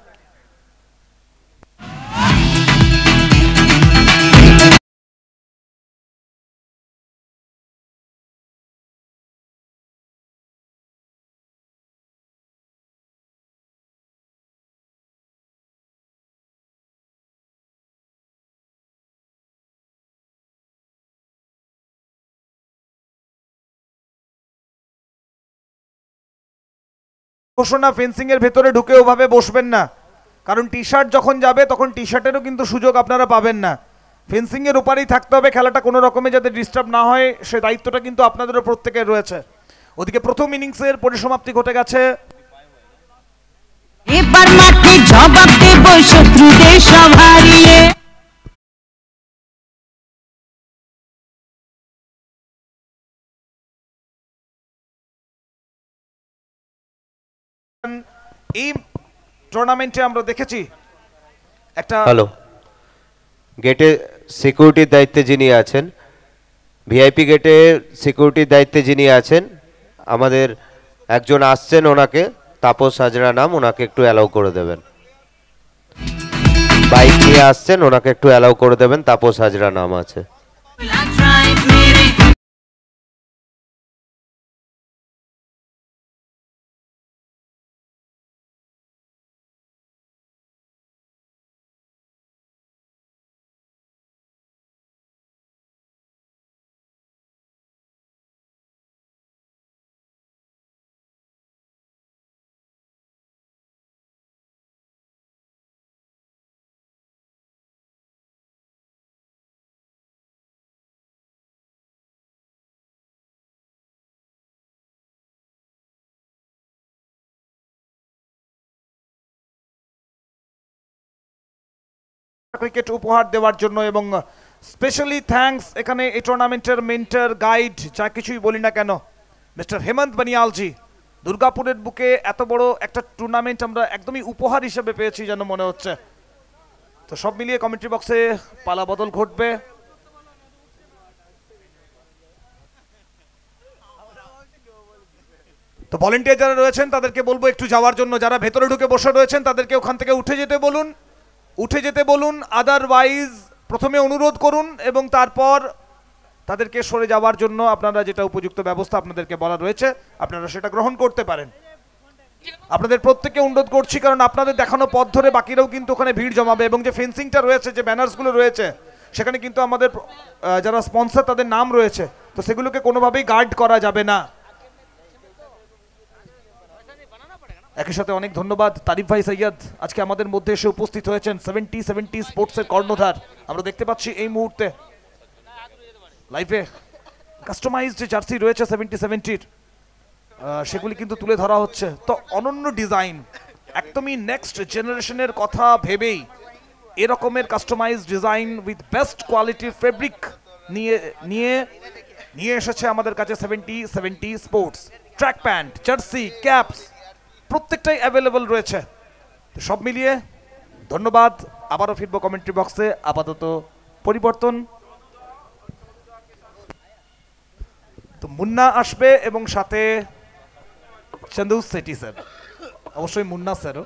ঘোষণা, ফেন্সিং এর ভেতরে ঢুকে ওভাবে বসবেন না, কারণ টি শার্ট যখন যাবে তখন টি শার্টেরও কিন্তু সুযোগ আপনারা পাবেন না। ফেন্সিং এর উপরেই থাকতে হবে, খেলাটা কোনো রকমে যাতে ডিস্টার্ব না হয় সে দায়িত্বটা কিন্তু আপনাদেরও প্রত্যেকের রয়েছে। ওদিকে প্রথম ইনিংসের পরিসমাপ্তি ঘটে গেছে। এবার মাঠে জবাব দেব শত্রুদের সব হারিয়ে। এই টুর্নামেন্টে আমরা দেখেছি একটা হ্যালো, গেটে সিকিউরিটির দায়িত্বে যিনি আছেন, ভিআইপি গেটে সিকিউরিটির দায়িত্বে যিনি আছেন, আমাদের একজন আসছেন, ওনাকে তাপস হাজরা নাম, ওনাকে একটু অ্যালাউ করে দেবেন। বাইক নিয়ে আসছেন, ওনাকে একটু অ্যালাউ করে দেবেন, তাপস হাজরা নাম আছে। ক্রিকেট উপহার দেওয়ার জন্য, এবং স্পেশালি থ্যাঙ্কস এখানে এই টুর্নামেন্টের মেন্টর, গাইড, যা কিছুই বলি না কেন, মিস্টার হেমন্ত বানিয়ালজি। দুর্গাপুরের বুকে এত বড় একটা টুর্নামেন্ট আমরা একদমই উপহার হিসেবে পেয়েছি যেন মনে হচ্ছে। তো সব মিলিয়ে কমেন্ট্রি বক্সে পালা বদল ঘটবে। তো ভলেন্টিয়ার যারা রয়েছেন তাদেরকে বলবো একটু যাওয়ার জন্য, যারা ভেতরে ঢুকে বসে রয়েছেন তাদেরকে ওখান থেকে উঠে যেতে বলুন, আদারওয়াইজ প্রথমে অনুরোধ করুন এবং তারপর তাদেরকে সরে যাওয়ার জন্য আপনারা যেটা উপযুক্ত ব্যবস্থা আপনাদেরকে বলা রয়েছে আপনারা সেটা গ্রহণ করতে পারেন। আপনাদের প্রত্যেককে অনুরোধ করছি, কারণ আপনাদের দেখানো পথ ধরে বাকিরাও কিন্তু ওখানে ভিড় জমাবে, এবং যে ফেন্সিংটা রয়েছে, যে ব্যানার্সগুলো রয়েছে, সেখানে কিন্তু আমাদের যারা স্পন্সর তাদের নাম রয়েছে, তো সেগুলোকে কোনোভাবেই গার্ড করা যাবে না। একই সাথে অনেক ধন্যবাদ তারিফ ভাই সৈয়দ, আজকে আমাদের মধ্যে এসে উপস্থিত হয়েছেন। 70 স্পোর্টসের কর্ণধার আমরা দেখতে পাচ্ছি এই মুহূর্তে লাইভে। কাস্টমাইজড যে জার্সি রয়েছে 70-র, সেগুলি কিন্তু তুলে ধরা হচ্ছে। তো অনন্য ডিজাইন, একদমই নেক্সট জেনারেশনের কথা ভেবেই এরকমের কাস্টমাইজড ডিজাইন উইথ বেস্ট কোয়ালিটির ফেব্রিক নিয়ে এসেছে আমাদের কাছে 70 sports. Track pant, jersey, caps প্রত্যেকটাই অ্যাভেলেবল রয়েছে। তো সব মিলিয়ে ধন্যবাদ। আবারও ফিরবো কমেন্ট্রি বক্সে। আপাতত পরিবর্তন, তো মুন্না আসবে এবং সাথে চন্দু সেটি স্যার, অবশ্যই মুন্না স্যারও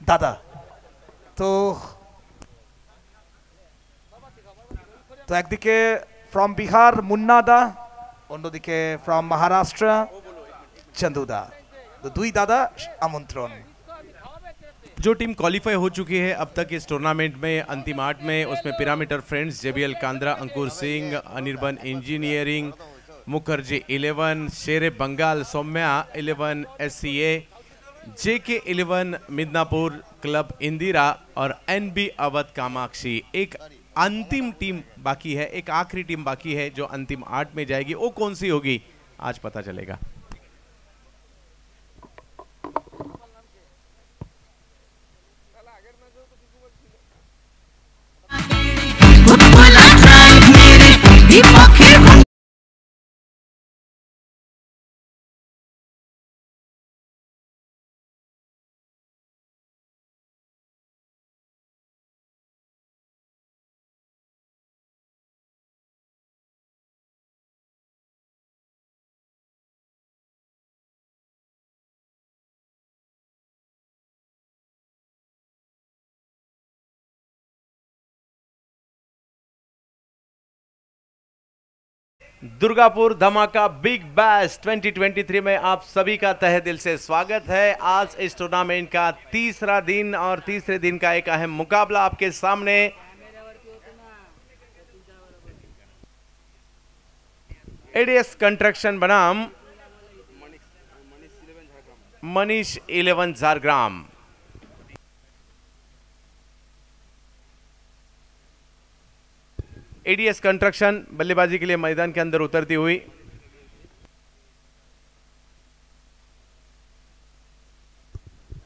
দাদা। তো একদিকে ফ্রম বিহার মুন্না দা, অন্যদিকে ফ্রম মহারাষ্ট্র চন্দু দা, तो दुई दादा आमंत्रण। जो टीम क्वालिफाई हो चुकी है अब तक इस टूर्नामेंट में अंतिम 8 में, उसमें पिरामिडर friends, JBL Kandra, Ankur Singh, Anirban engineering, Mukherjee 11, Shere Bengal Saumya 11, SCA, JK 11, Midnapore club Indira और NB अवध कामाक्षी। एक अंतिम टीम बाकी है, एक आखिरी टीम बाकी है जो अंतिम 8 में जाएगी। वो कौन सी होगी आज पता चलेगा। दुर्गापुर धमाका बिग बैश 2023 में आप सभी का तहे दिल से स्वागत है। आज इस टूर्नामेंट का तीसरा दिन और तीसरे दिन का एक अहम मुकाबला आपके सामने। एडीएस कंस्ट्रक्शन बनाम मनीष 11 झारग्राम। एडीएस कंस्ट्रक्शन बल्लेबाजी के लिए मैदान के अंदर उतरती हुई।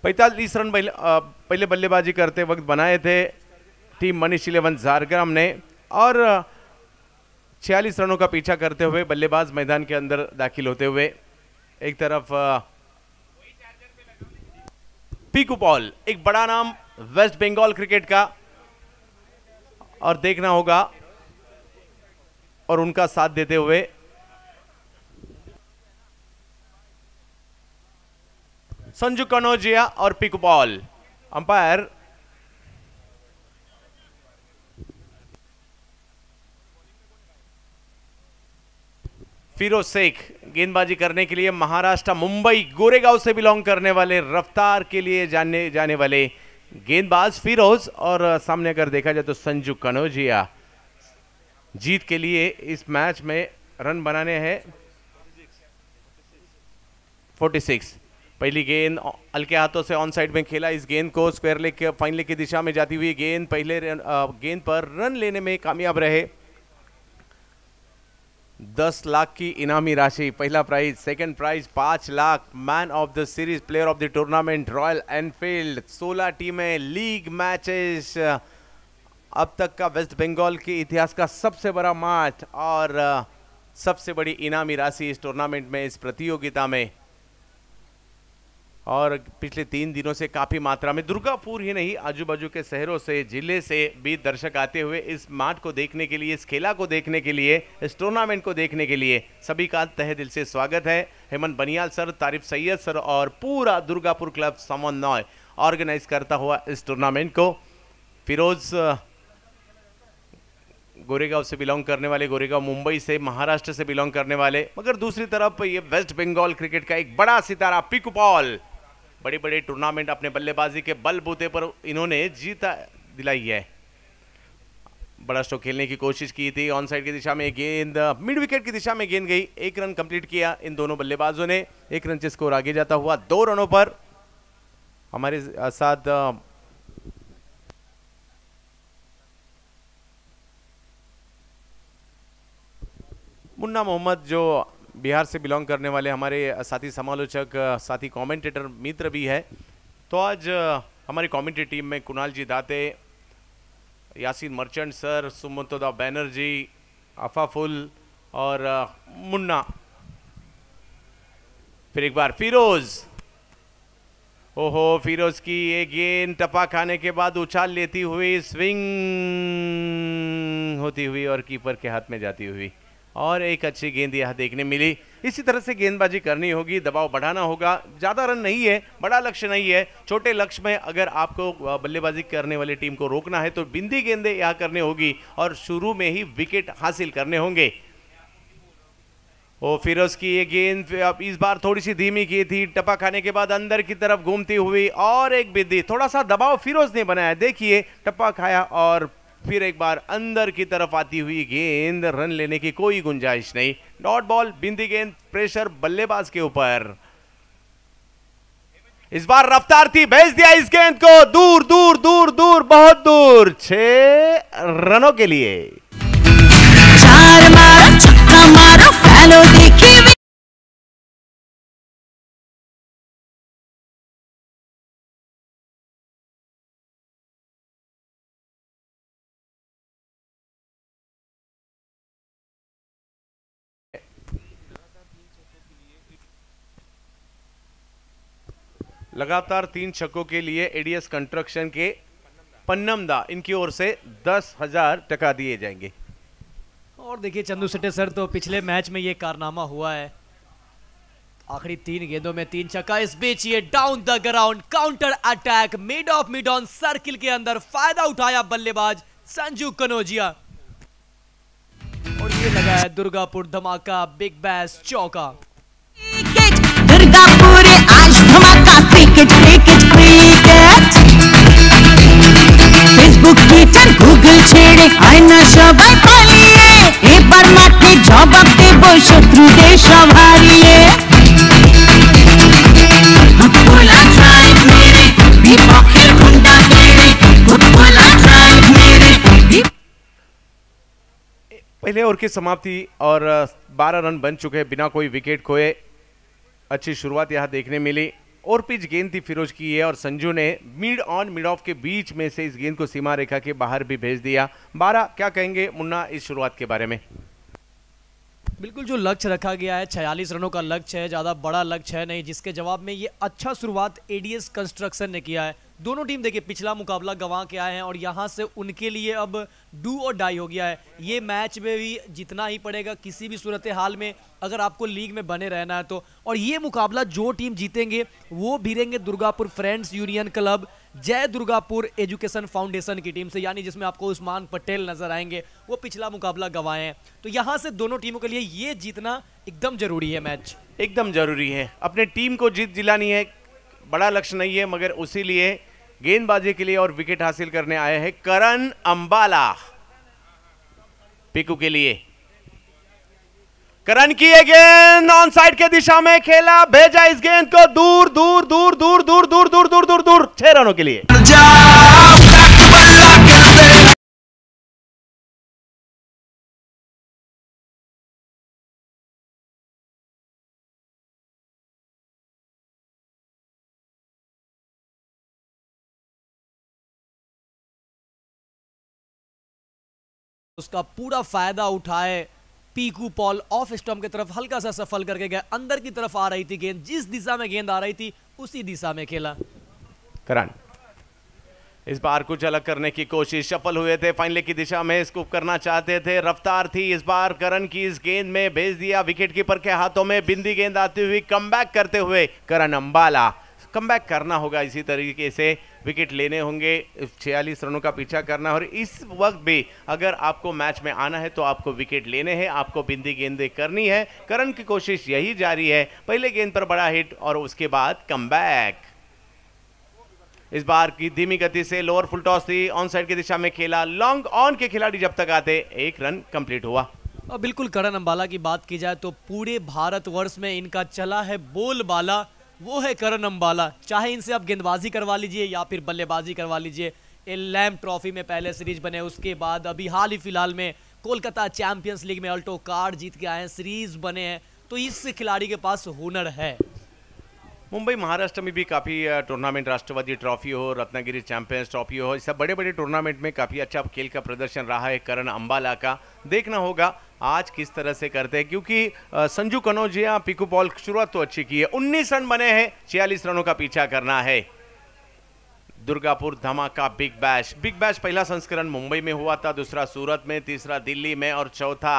पैंतालीस रन पहले बल्लेबाजी करते वक्त बनाए थे टीम मनीष 11 झारग्राम ने, और 46 रनों का पीछा करते हुए बल्लेबाज मैदान के अंदर दाखिल होते हुए। एक तरफ पीकू पॉल, एक बड़ा नाम वेस्ट बंगाल क्रिकेट का, और देखना होगा और उनका साथ देते हुए संजू कनौजिया और पीकू पॉल। अंपायर फिरोज शेख गेंदबाजी करने के लिए महाराष्ट्र मुंबई गोरेगांव से बिलोंग करने वाले रफ्तार के लिए जाने जाने वाले गेंदबाज फिरोज, और सामने अगर देखा जाए तो संजू कनौजिया। जीत के लिए इस मैच में रन बनाने हैं 46। पहली गेंद हल्के हाथों से ऑन साइड में खेला, इस गेंद को स्क्वायर लेग के फाइन लेग की दिशा में जाती हुई गेंद पहले गेंद पर रन लेने में कामयाब रहे। 10 लाख की इनामी राशि, पहला prize, second prize 5 lakh. Man of the series, player of the tournament Royal Enfield. 16 टीमें, लीग मैचेस, अब तक का वेस्ट बंगाल के इतिहास का सबसे बड़ा मैच और सबसे बड़ी इनामी राशि इस टूर्नामेंट में, इस प्रतियोगिता में। और पिछले 3 दिनों से काफ़ी मात्रा में दुर्गापुर ही नहीं आजू बाजू के शहरों से, जिले से भी दर्शक आते हुए इस मैच को देखने के लिए, इस खेला को देखने के लिए, इस टूर्नामेंट को देखने के लिए सभी का तहे दिल से स्वागत है। हेमंत बनियाल सर, तारिफ सैयद सर और पूरा दुर्गापुर क्लब समन्वय ऑर्गेनाइज करता हुआ इस टूर्नामेंट को। फिरोज गोरेगांव से बिलोंग करने वाले, गोरेगांव मुंबई से, महाराष्ट्र से बिलोंग करने वाले, मगर दूसरी तरफ ये वेस्ट बंगाल क्रिकेट का एक बड़ा सितारा पीकू पॉल। बड़े बड़े टूर्नामेंट अपने बल्लेबाजी के बलबूते पर इन्होंने जीता दिलाई है। बड़ा स्ट्रोक खेलने की कोशिश की थी, ऑन साइड की दिशा में गेंद मिड विकेट की दिशा में गेंद गई। 1 रन कंप्लीट किया इन दोनों बल्लेबाजों ने। 1 रन से स्कोर आगे जाता हुआ 2 रनों पर। हमारे साथ मुन्ना मोहम्मद, जो बिहार से बिलोंग करने वाले हमारे साथी समालोचक, साथी कमेंटेटर मित्र भी है। तो आज हमारी कमेंट्री टीम में कुणाल जी दाते, यासीन मर्चेंट सर, सुमंतोदा बैनर्जी, अफाफुल और मुन्ना। फिर एक बार फिरोज, ओहो, फिरोज की ये गेंद टपा खाने के बाद उछाल लेती हुई, स्विंग होती हुई और कीपर के हाथ में जाती हुई, और एक अच्छी गेंद यहाँ देखने मिली। इसी तरह से गेंदबाजी करनी होगी, दबाव बढ़ाना होगा। ज़्यादा रन नहीं है, बड़ा लक्ष्य नहीं है, छोटे लक्ष्य में अगर आपको बल्लेबाजी करने वाली टीम को रोकना है तो बिंदी गेंदें यहाँ करनी होगी और शुरू में ही विकेट हासिल करने होंगे। ओ फिरोज की ये गेंद अब इस बार थोड़ी सी धीमी की थी, टपा खाने के बाद अंदर की तरफ घूमती हुई, और एक बिंदी, थोड़ा सा दबाव फिरोज ने बनाया। देखिए, टप्पा खाया और फिर एक बार अंदर की तरफ आती हुई गेंद, रन लेने की कोई गुंजाइश नहीं। डॉट बॉल, बिंदी गेंद, प्रेशर बल्लेबाज के ऊपर। इस बार रफ्तार थी, भेज दिया इस गेंद को दूर दूर दूर दूर, बहुत दूर, 6 रनों के लिए। 4 मारो, छक्का मारो, फैलो देखी। लगातार 3 छक्कों के लिए एडीएस कंस्ट्रक्शन के पन्नमदा, इनकी ओर से 10,000 टका दिए जाएंगे। और देखिए चंदू सेठे सर, तो पिछले मैच में ये कारनामा हुआ है, आखिरी 3 गेंदों में 3 छक्का। इस बीच ये down the ground counter attack, mid of mid on circle के अंदर फायदा उठाया बल्लेबाज संजू कनौजिया, और ये लगा है दुर्गापुर धमाका, बिग बैश चौका। दुर्गापुर आज धमाका, cricket cricket cricket. Facebook Twitter Google छेड़े आयना सबाई पालिए, एबार माठे जवाब देब शत्रुদের সব হারিয়ে। पहले ओवर की समाप्ति और 12 रन बन चुके हैं बिना कोई विकेट खोए। अच्छी शुरुआत यहाँ देखने मिली और पिच गेंद थी फिरोज की है और संजू ने मिड ऑन मिड ऑफ के बीच में से इस गेंद को सीमा रेखा के बाहर भी भेज दिया। 12 क्या कहेंगे मुन्ना इस शुरुआत के बारे में? बिल्कुल जो लक्ष्य रखा गया है 46 रनों का लक्ष्य है, ज़्यादा बड़ा लक्ष्य है नहीं, जिसके जवाब में ये अच्छा शुरुआत एडीएस कंस्ट्रक्शन ने किया है। दोनों टीम देखिए पिछला मुकाबला गंवा के आए हैं और यहाँ से उनके लिए अब डू और डाई हो गया है। ये मैच में भी जीतना ही पड़ेगा किसी भी सूरत हाल में अगर आपको लीग में बने रहना है तो। और ये मुकाबला जो टीम जीतेंगे वो भिड़ेंगे दुर्गापुर फ्रेंड्स यूनियन क्लब जय दुर्गापुर एजुकेशन फाउंडेशन की टीम से, यानी जिसमें आपको उस्मान पटेल नजर आएंगे, वो पिछला मुकाबला गंवाए हैं। तो यहाँ से दोनों टीमों के लिए ये जीतना एकदम जरूरी है। मैच एकदम जरूरी है, अपने टीम को जीत दिलानी है, बड़ा लक्ष्य नहीं है मगर उसी लिए गेंदबाजी के लिए और विकेट हासिल करने आए हैं करण अंबाला। पिकू के लिए करण की ये गेंद ऑन साइड के दिशा में खेला, भेजा इस गेंद को दूर दूर दूर दूर दूर दूर दूर दूर दूर दूर 6 रनों के लिए। उसका पूरा फायदा उठाए पीकू पॉल ऑफ स्टंप की तरफ हल्का सा सफल करके गया, अंदर की तरफ आ रही थी गेंद, जिस दिशा में गेंद आ रही थी उसी दिशा में खेला। करण इस बार कुछ अलग करने की कोशिश, सफल हुए थे, फाइनल की दिशा में स्कूप करना चाहते थे, रफ्तार थी इस बार करण की इस गेंद में, भेज दिया विकेटकीपर के हाथों में, बिंदी गेंद आती हुई कमबैक करते हुए करण अंबाला। कमबैक करना होगा इसी तरीके से, विकेट लेने होंगे, 46 रनों का पीछा करना, और इस वक्त भी अगर आपको मैच में आना है तो आपको विकेट लेने हैं, आपको बिंदी गेंदें करनी है। करण की कोशिश यही जारी है, पहले गेंद पर बड़ा हिट और उसके बाद कमबैक। इस बार की धीमी गति से लोअर फुल टॉस थी, ऑन साइड की दिशा में खेला, लॉन्ग ऑन के खिलाड़ी जब तक आते 1 रन कंप्लीट हुआ। और बिल्कुल करण अंबाला की बात की जाए तो पूरे भारतवर्ष में इनका चला है बोलबाला, वो है करण अंबाला। चाहे इनसे आप गेंदबाजी करवा लीजिए या फिर बल्लेबाजी करवा लीजिए। एलएम ट्रॉफी में पहले सीरीज बने, उसके बाद अभी हाल ही फिलहाल में कोलकाता चैंपियंस लीग में अल्टो कार्ड जीत के आए हैं, सीरीज बने हैं, तो इस खिलाड़ी के पास हुनर है। मुंबई महाराष्ट्र में भी काफ़ी टूर्नामेंट, राष्ट्रवादी ट्रॉफी हो, रत्नागिरी चैंपियंस ट्रॉफी हो, इस सब बड़े बड़े टूर्नामेंट में काफ़ी अच्छा खेल का प्रदर्शन रहा है करण अंबाला का। देखना होगा आज किस तरह से करते हैं, क्योंकि संजू कनौजिया, पीकू पॉल शुरुआत तो अच्छी की है, 19 रन बने हैं, 46 रनों का पीछा करना है। दुर्गापुर धमाका बिग बैश। बिग बैश पहला संस्करण मुंबई में हुआ था, दूसरा सूरत में, तीसरा दिल्ली में और चौथा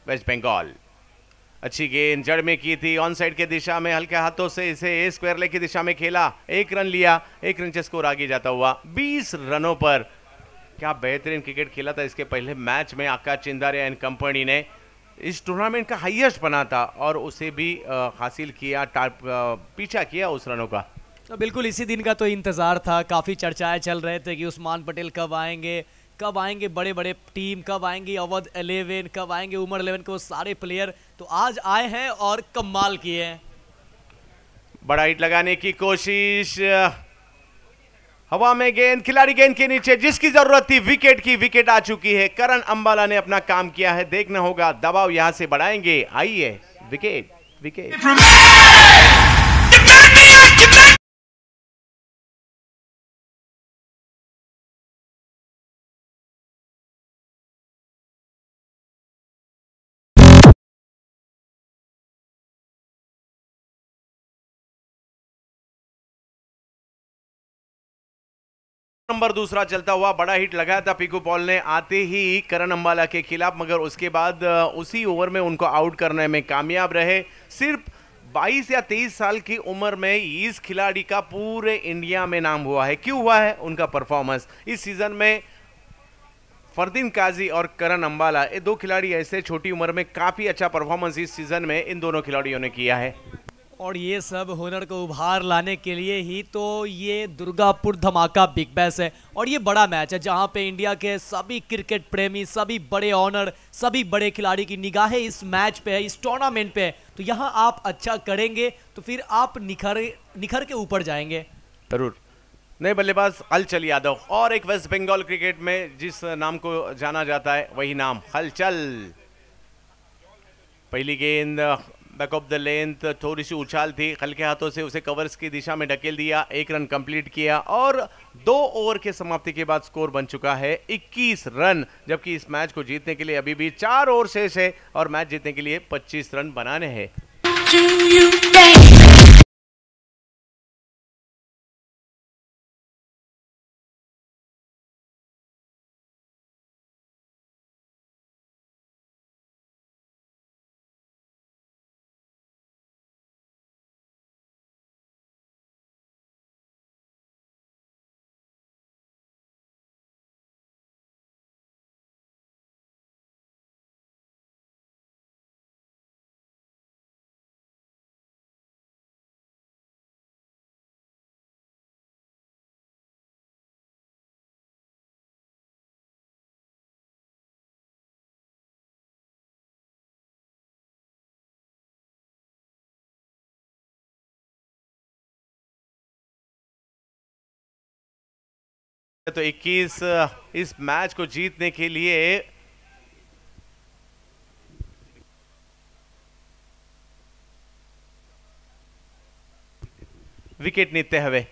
वेस्ट बंगाल। अच्छी गेंद जड़ में की थी, ऑन साइड के दिशा में हल्के हाथों से इसे ए स्क्वायर लेग की दिशा में खेला, 1 रन लिया, 1 रन से स्कोर आगे जाता हुआ 20 रनों पर। क्या बेहतरीन क्रिकेट खेला था इसके पहले मैच में आकाश चिंदारिया एंड कंपनी ने, इस टूर्नामेंट का हाईएस्ट बना था और उसे भी हासिल किया, पीछा किया उस रनों का। तो बिल्कुल इसी दिन का तो इंतजार था, काफ़ी चर्चाएं चल रहे थे कि उस्मान पटेल कब आएंगे बड़े बड़े टीम, कब आएंगे अवध 11, कब आएंगे उमर 11 के वो सारे प्लेयर, तो आज आए हैं और कमाल किए हैं। बड़ा हिट लगाने की कोशिश, हवा में गेंद, खिलाड़ी गेंद के नीचे, जिसकी जरूरत थी विकेट की, विकेट आ चुकी है। करण अंबाला ने अपना काम किया है, देखना होगा दबाव यहां से बढ़ाएंगे। आइए विकेट विकेट। नंबर दूसरा चलता हुआ, बड़ा हिट लगाया था पीकू पॉल ने आते ही करण अंबाला के खिलाफ, मगर उसके बाद उसी ओवर में उनको आउट करने में कामयाब रहे। सिर्फ 22 या 23 साल की उम्र में इस खिलाड़ी का पूरे इंडिया में नाम हुआ है। क्यों हुआ है? उनका परफॉर्मेंस इस सीजन में। फरदीन काजी और करण अंबाला, ये 2 खिलाड़ी ऐसे छोटी उम्र में काफी अच्छा परफॉर्मेंस इस सीजन में इन दोनों खिलाड़ियों ने किया है। और ये सब हुनर को उभार लाने के लिए ही तो ये दुर्गापुर धमाका बिग बैश है, और ये बड़ा मैच है जहां पे इंडिया के सभी क्रिकेट प्रेमी, सभी बड़े ऑनर, सभी बड़े खिलाड़ी की निगाहें इस मैच पे है, इस टूर्नामेंट पे है। तो यहाँ आप अच्छा करेंगे तो फिर आप निखर के ऊपर जाएंगे। जरूर। नए बल्लेबाज हलचल यादव, और एक वेस्ट बंगाल क्रिकेट में जिस नाम को जाना जाता है वही नाम हलचल। पहली गेंद बैक ऑफ द लेंथ, थोड़ी सी उछाल थी, हल्के हाथों से उसे कवर्स की दिशा में ढकेल दिया, एक रन कंप्लीट किया और 2 ओवर के समाप्ति के बाद स्कोर बन चुका है 21 रन, जबकि इस मैच को जीतने के लिए अभी भी 4 ओवर शेष है और मैच जीतने के लिए 25 रन बनाने हैं। तो 21 इस मैच को जीतने के लिए विकेट नीते हुए,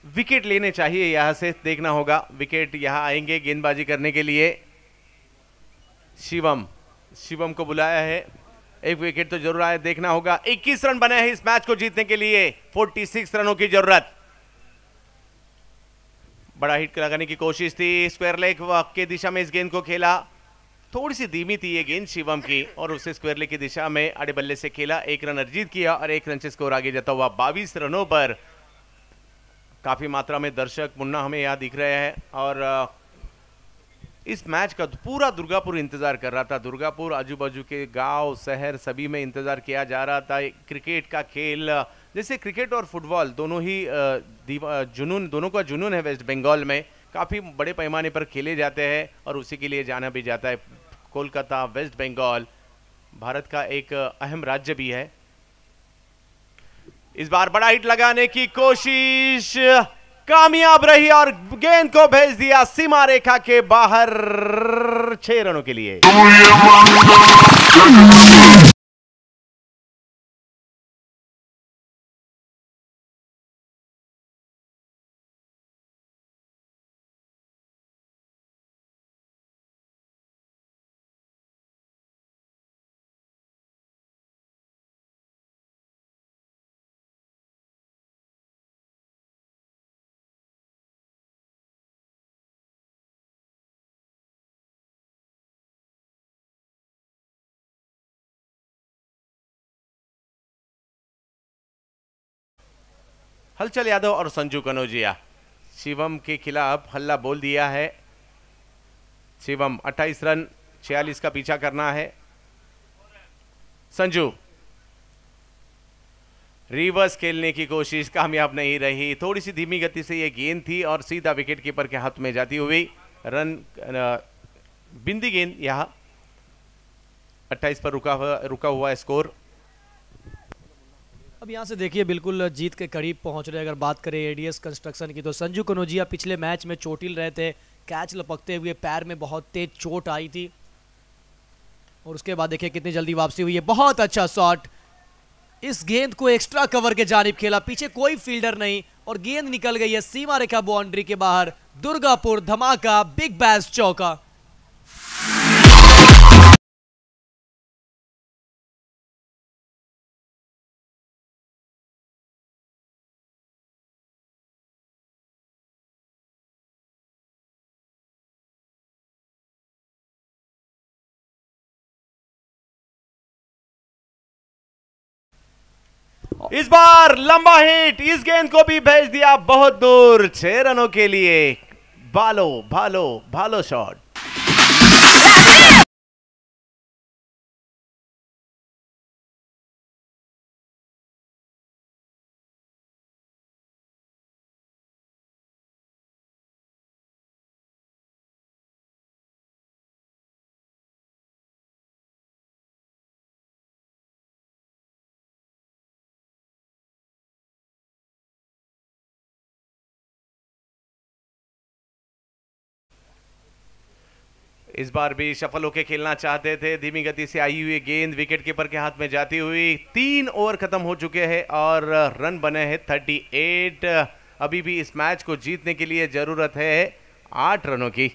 विकेट लेने चाहिए, यहां से देखना होगा। विकेट यहां आएंगे गेंदबाजी करने के लिए। शिवम को बुलाया है, एक विकेट तो जरूर आया, देखना होगा। 21 रन बने हैं इस मैच को जीतने के लिए, 46 रनों की जरूरत। बड़ा हिट लगाने की कोशिश थी, स्क्वायर लेग के दिशा में इस गेंद को खेला, थोड़ी सी धीमी थी ये गेंद शिवम की और उसे स्क्वायर लेग की दिशा में आड़े बल्ले से खेला, 1 रन अर्जित किया और 1 रन से स्कोर आगे जाता हुआ 22 रनों पर। काफी मात्रा में दर्शक मुन्ना हमें यहाँ दिख रहे हैं और इस मैच का पूरा दुर्गापुर इंतजार कर रहा था। दुर्गापुर, आजू बाजू के गांव शहर सभी में इंतजार किया जा रहा था। क्रिकेट का खेल, जैसे क्रिकेट और फुटबॉल दोनों ही जुनून, दोनों का जुनून है वेस्ट बंगाल में, काफ़ी बड़े पैमाने पर खेले जाते हैं और उसी के लिए जाना भी जाता है। कोलकाता, वेस्ट बंगाल भारत का एक अहम राज्य भी है। इस बार बड़ा हिट लगाने की कोशिश कामयाब रही और गेंद को भेज दिया सीमा रेखा के बाहर 6 रनों के लिए। हलचल यादव और संजू कनौजिया, शिवम के खिलाफ हल्ला बोल दिया है। शिवम 28 रन 46 का पीछा करना है। संजू रिवर्स खेलने की कोशिश कामयाब नहीं रही, थोड़ी सी धीमी गति से यह गेंद थी और सीधा विकेट कीपर के हाथ में जाती हुई रन, बिंदी गेंद यहां 28 पर रुका हुआ स्कोर। अब यहाँ से देखिए बिल्कुल जीत के करीब पहुंच रहे। अगर बात करें एडीएस कंस्ट्रक्शन की तो संजू कनौजिया पिछले मैच में चोटिल रहे थे, कैच लपकते हुए पैर में बहुत तेज चोट आई थी और उसके बाद देखिए कितनी जल्दी वापसी हुई है। बहुत अच्छा शॉट, इस गेंद को एक्स्ट्रा कवर के जानिब खेला, पीछे कोई फील्डर नहीं और गेंद निकल गई है सीमा रेखा बाउंड्री के बाहर। दुर्गापुर धमाका, बिग बैश चौका। इस बार लंबा हिट, इस गेंद को भी भेज दिया बहुत दूर 6 रनों के लिए। भालो भालो भालो शॉट। इस बार भी शफल होके खेलना चाहते थे। धीमी गति से आई हुई गेंद विकेट कीपर के हाथ में जाती हुई। 3 ओवर खत्म हो चुके हैं और रन बने हैं 38। अभी भी इस मैच को जीतने के लिए जरूरत है 8 रनों की।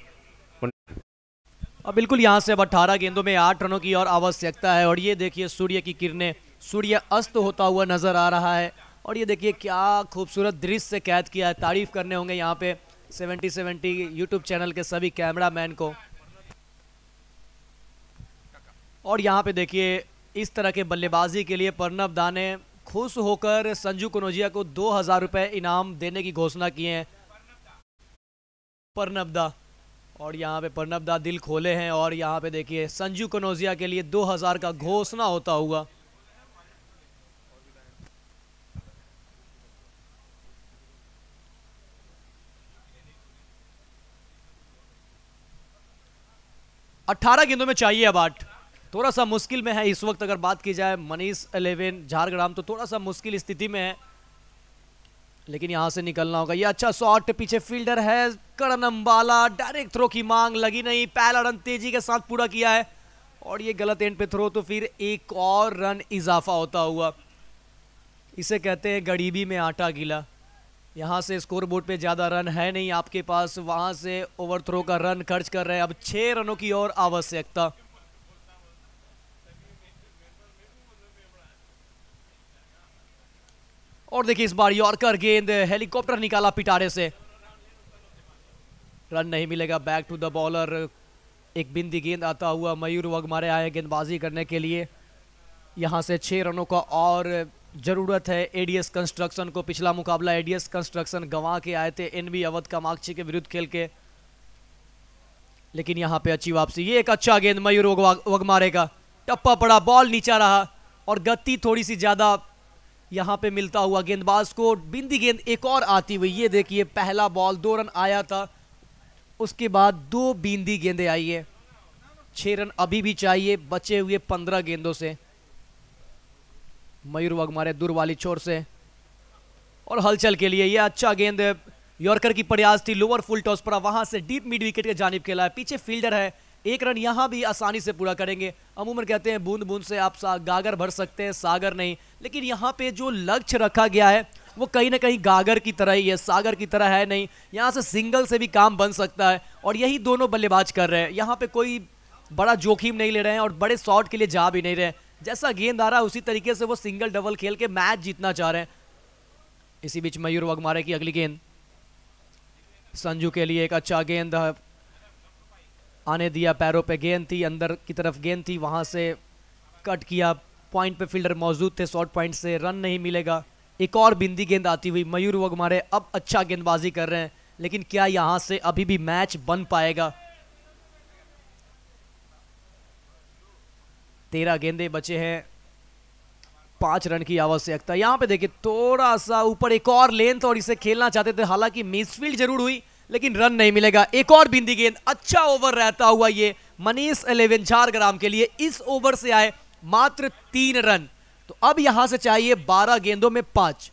और बिल्कुल यहाँ से अब 18 गेंदों में 8 रनों की और आवश्यकता है। और ये देखिए सूर्य की किरणें, सूर्य अस्त होता हुआ नजर आ रहा है। और ये देखिए क्या खूबसूरत दृश्य कैद किया है। तारीफ करने होंगे यहाँ पे 70-70 यूट्यूब चैनल के सभी कैमरामैन को। और यहाँ पे देखिए इस तरह के बल्लेबाजी के लिए प्रणब दा ने खुश होकर संजू कनौजिया को 2000 रुपए इनाम देने की घोषणा की है। प्रणब दा, और यहाँ पे प्रणब दा दिल खोले हैं। और यहाँ पे देखिए संजू कनौजिया के लिए 2000 का घोषणा होता हुआ। अठारह गेंदों में चाहिए अब 8। थोड़ा सा मुश्किल में है इस वक्त। अगर बात की जाए मनीष 11 झारग्राम तो थोड़ा सा मुश्किल स्थिति में है, लेकिन यहां से निकलना होगा। ये अच्छा शॉट, पीछे फील्डर है करण अंबाला। डायरेक्ट थ्रो की मांग लगी नहीं, पहला रन तेजी के साथ पूरा किया है। और ये गलत एंड पे थ्रो, तो फिर एक और रन इजाफा होता हुआ। इसे कहते हैं गरीबी में आटा गीला। यहाँ से स्कोर बोर्ड पे ज़्यादा रन है नहीं आपके पास, वहाँ से ओवर थ्रो का रन खर्च कर रहे हैं। अब 6 रनों की और आवश्यकता। और देखिए इस बार यॉर्कर गेंद, हेलीकॉप्टर निकाला पिटारे से, रन नहीं मिलेगा। Back to the bowler. एक बिंदी गेंद आता हुआ मयूर वगमारे आए गेंदबाजी करने के लिए। यहाँ से 6 रनों का और जरूरत है एडीएस कंस्ट्रक्शन को। पिछला मुकाबला एडीएस कंस्ट्रक्शन गंवा के आए थे एनबी अवध कामाक्षी के विरुद्ध खेल के, लेकिन यहाँ पे अच्छी वापसी। ये एक अच्छा गेंद मयूर वगमारे का, टप्पा पड़ा, बॉल नीचा रहा और गति थोड़ी सी ज्यादा यहाँ पे मिलता हुआ गेंदबाज को। बिंदी गेंद एक और आती हुई। ये देखिए पहला बॉल 2 रन आया था, उसके बाद 2 बिंदी गेंदें आई है। 6 रन अभी भी चाहिए बचे हुए 15 गेंदों से। मयूर वगमारे दूर वाली छोर से और हलचल के लिए ये अच्छा गेंद यॉर्कर की प्रयास थी। लोअर फुल टॉस पर वहां से डीप मिड विकेट के जानिब खेला है। पीछे फील्डर है, 1 रन यहां भी आसानी से पूरा करेंगे। अमूमन कहते हैं बूंद बूंद से आप गागर भर सकते हैं, सागर नहीं। लेकिन यहाँ पे जो लक्ष्य रखा गया है वो कहीं ना कहीं गागर की तरह ही है, सागर की तरह है नहीं। यहाँ से सिंगल से भी काम बन सकता है और यही दोनों बल्लेबाज कर रहे हैं। यहाँ पे कोई बड़ा जोखिम नहीं ले रहे हैं और बड़े शॉट के लिए जा भी नहीं रहे हैं। जैसा गेंद आ रहा है उसी तरीके से वो सिंगल डबल खेल के मैच जीतना चाह रहे हैं। इसी बीच मयूर वगमारे की अगली गेंद संजू के लिए एक अच्छा गेंद आने दिया, पैरों पे गेंद थी, अंदर की तरफ गेंद थी, वहां से कट किया। पॉइंट पे फील्डर मौजूद थे, शॉर्ट पॉइंट से रन नहीं मिलेगा। एक और बिंदी गेंद आती हुई। मयूर वगमारे अब अच्छा गेंदबाजी कर रहे हैं, लेकिन क्या यहां से अभी भी मैच बन पाएगा? 13 गेंदे बचे हैं, 5 रन की आवश्यकता। यहां पे देखिए थोड़ा सा ऊपर एक और लेंथ और इसे खेलना चाहते थे, हालांकि मिसफील्ड जरूर हुई लेकिन रन नहीं मिलेगा। एक और बिंदी गेंद, अच्छा ओवर रहता हुआ ये मनीष 11 झारग्राम के लिए। इस ओवर से आए मात्र 3 रन, तो अब यहां से चाहिए 12 गेंदों में 5।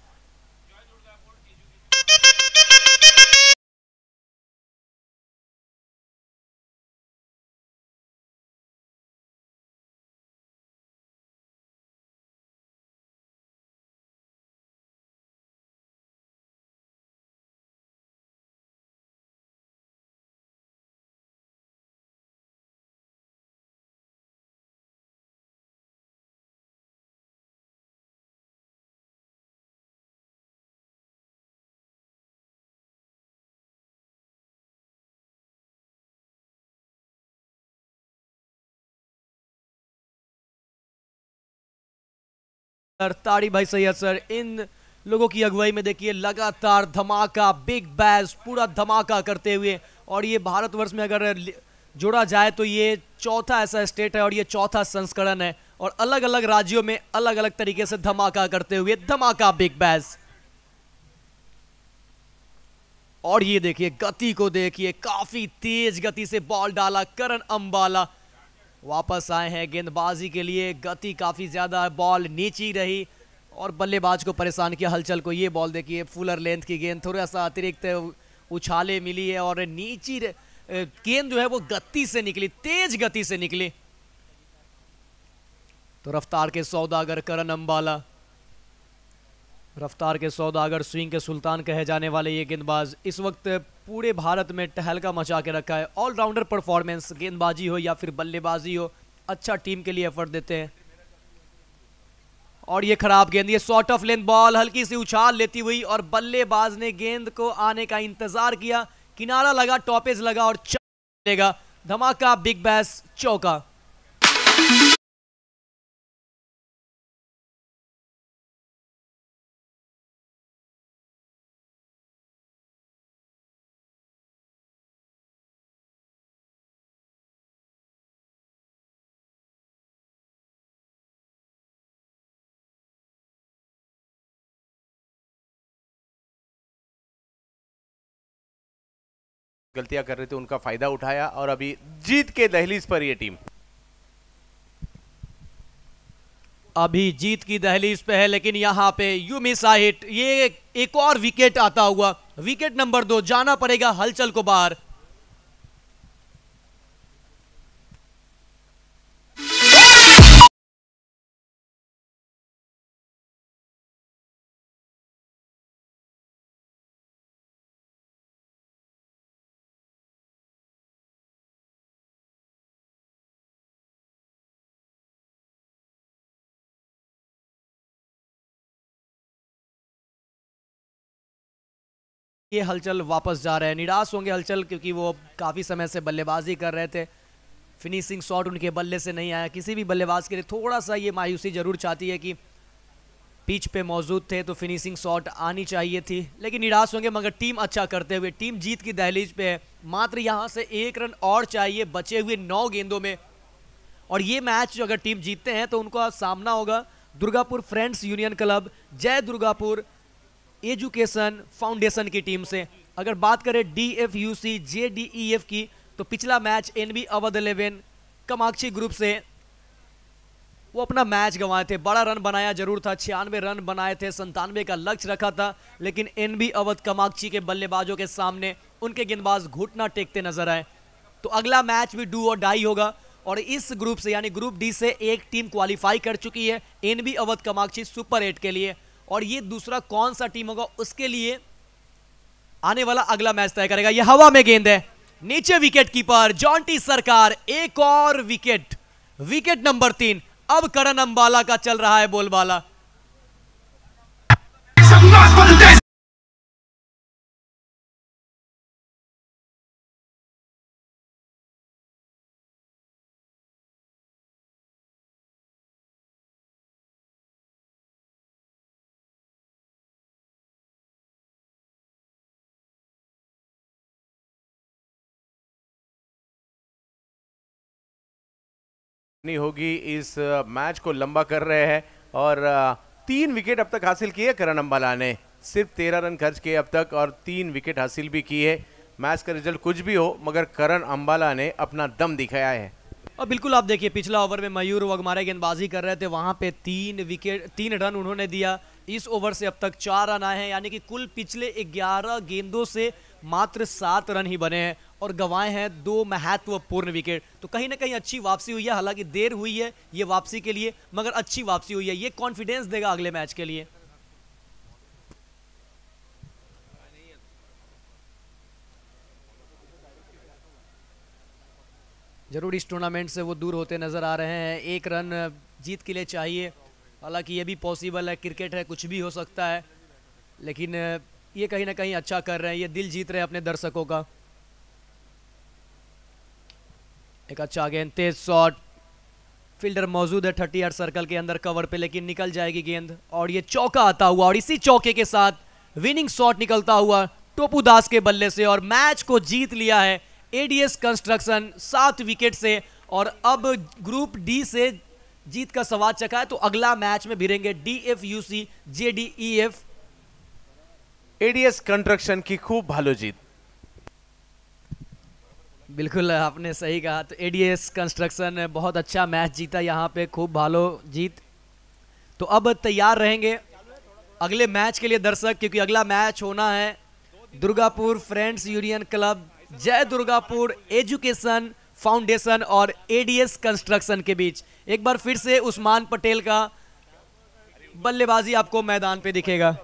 ताड़ी भाई सैयद सर, इन लोगों की अगुवाई में देखिए लगातार धमाका, बिग बैश पूरा धमाका करते हुए। और ये भारतवर्ष में अगर जोड़ा जाए तो ये चौथा ऐसा स्टेट है और ये चौथा संस्करण है, और अलग अलग राज्यों में अलग अलग तरीके से धमाका करते हुए धमाका बिग बैश। और ये देखिए गति को देखिए, काफी तेज गति से बॉल डाला करण अंबाला। वापस आए हैं गेंदबाजी के लिए, गति काफी ज्यादा, बॉल नीची रही और बल्लेबाज को परेशान किया हलचल को। ये बॉल देखिए फुलर लेंथ की गेंद, थोड़ा सा अतिरिक्त उछाले मिली है और नीची गेंद जो है वो गति से निकली, तेज गति से निकली। तो रफ्तार के सौदागर करण अंबाला, रफ्तार के सौदागर, स्विंग के सुल्तान कहे जाने वाले ये गेंदबाज इस वक्त पूरे भारत में टहलका मचा के रखा है। ऑलराउंडर परफॉर्मेंस, गेंदबाजी हो या फिर बल्लेबाजी हो, अच्छा टीम के लिए एफर्ट देते हैं। और ये खराब गेंद, ये शॉर्ट ऑफ लेंथ बॉल हल्की सी उछाल लेती हुई और बल्लेबाज ने गेंद को आने का इंतजार किया, किनारा लगा, टॉपेज लगा और चलेगा। धमाका, बिग बैश, चौका। गलतियां कर रहे थे उनका फायदा उठाया और अभी जीत के दहलीज पर ये टीम। अभी जीत की दहलीज पे है, लेकिन यहां पे यू मिस आ हिट, ये एक और विकेट आता हुआ, विकेट नंबर 2, जाना पड़ेगा हलचल को बाहर। ये हलचल वापस जा रहे हैं, निराश होंगे हलचल क्योंकि वो काफी समय से बल्लेबाजी कर रहे थे, फिनिशिंग शॉट उनके बल्ले से नहीं आया। किसी भी बल्लेबाज के लिए थोड़ा सा ये मायूसी जरूर चाहती है कि पिच पे मौजूद थे तो फिनिशिंग शॉट आनी चाहिए थी, लेकिन निराश होंगे। मगर टीम अच्छा करते हुए, टीम जीत की दहलीज पे है, मात्र यहां से 1 रन और चाहिए बचे हुए 9 गेंदों में। और ये मैच जो अगर टीम जीतते हैं तो उनका सामना होगा दुर्गापुर फ्रेंड्स यूनियन क्लब, जय दुर्गापुर एजुकेशन फाउंडेशन की टीम से। अगर बात करें DFUC JDEF की तो पिछला match NB Awadh 11 Kamakshi group से वो अपना मैच गंवाए थे, बड़ा रन बनाया जरूर था, 96 रन बनाए थे, 97 का लक्ष्य रखा था, लेकिन NB अवध कामाक्षी के बल्लेबाजों के सामने उनके गेंदबाज घुटना टेकते नजर आए। तो अगला मैच भी डू और डाई होगा और इस ग्रुप से यानी ग्रुप डी से एक टीम क्वालिफाई कर चुकी है NB अवध कामाक्षी सुपर 8 के लिए, और ये दूसरा कौन सा टीम होगा उसके लिए आने वाला अगला मैच तय करेगा। ये हवा में गेंद है, नीचे विकेट कीपर जॉन्टी सरकार, एक और विकेट, विकेट नंबर 3। अब करण अंबाला का चल रहा है बोलबाला। नहीं होगी, इस मैच को लंबा कर रहे हैं और 3 विकेट अब तक हासिल किए करण अंबाला ने, सिर्फ 13 रन खर्च किए अब तक और 3 विकेट हासिल भी की है। मैच का रिजल्ट कुछ भी हो मगर करण अंबाला ने अपना दम दिखाया है। और बिल्कुल आप देखिए पिछला ओवर में मयूर वगमारे गेंदबाजी कर रहे थे, वहां पे 3 रन उन्होंने दिया। इस ओवर से अब तक 4 रन आए हैं, यानी कि कुल पिछले 11 गेंदों से मात्र 7 रन ही बने हैं और गंवाए हैं 2 महत्वपूर्ण विकेट। तो कहीं ना कहीं अच्छी वापसी हुई है, हालांकि देर हुई है ये वापसी के लिए, मगर अच्छी वापसी हुई है। ये कॉन्फिडेंस देगा अगले मैच के लिए। जरूर इस टूर्नामेंट से वो दूर होते नजर आ रहे हैं। 1 रन जीत के लिए चाहिए, हालांकि ये भी पॉसिबल है, क्रिकेट है, कुछ भी हो सकता है, लेकिन ये कहीं ना कहीं अच्छा कर रहे हैं, ये दिल जीत रहे हैं अपने दर्शकों का। एक अच्छा गेंद, तेज शॉट, फील्डर मौजूद है 30 यार्ड सर्कल के अंदर कवर पे, लेकिन निकल जाएगी गेंद और ये चौका आता हुआ और इसी चौके के साथ विनिंग शॉट निकलता हुआ टोपू दास के बल्ले से और मैच को जीत लिया है ADS कंस्ट्रक्शन 7 विकेट से। और अब ग्रुप डी से जीत का स्वाद चखा है, तो अगला मैच में भिड़ेंगे DFUC JDEF। ADS कंस्ट्रक्शन की खूब भालो जीत। बिल्कुल आपने सही कहा, तो ADS कंस्ट्रक्शन बहुत अच्छा मैच जीता यहाँ पे, खूब भालो जीत। तो अब तैयार रहेंगे अगले मैच के लिए दर्शक, क्योंकि अगला मैच होना है दुर्गापुर फ्रेंड्स यूनियन क्लब जय दुर्गापुर एजुकेशन फाउंडेशन और एडीएस कंस्ट्रक्शन के बीच। एक बार फिर से उस्मान पटेल का बल्लेबाजी आपको मैदान पे दिखेगा।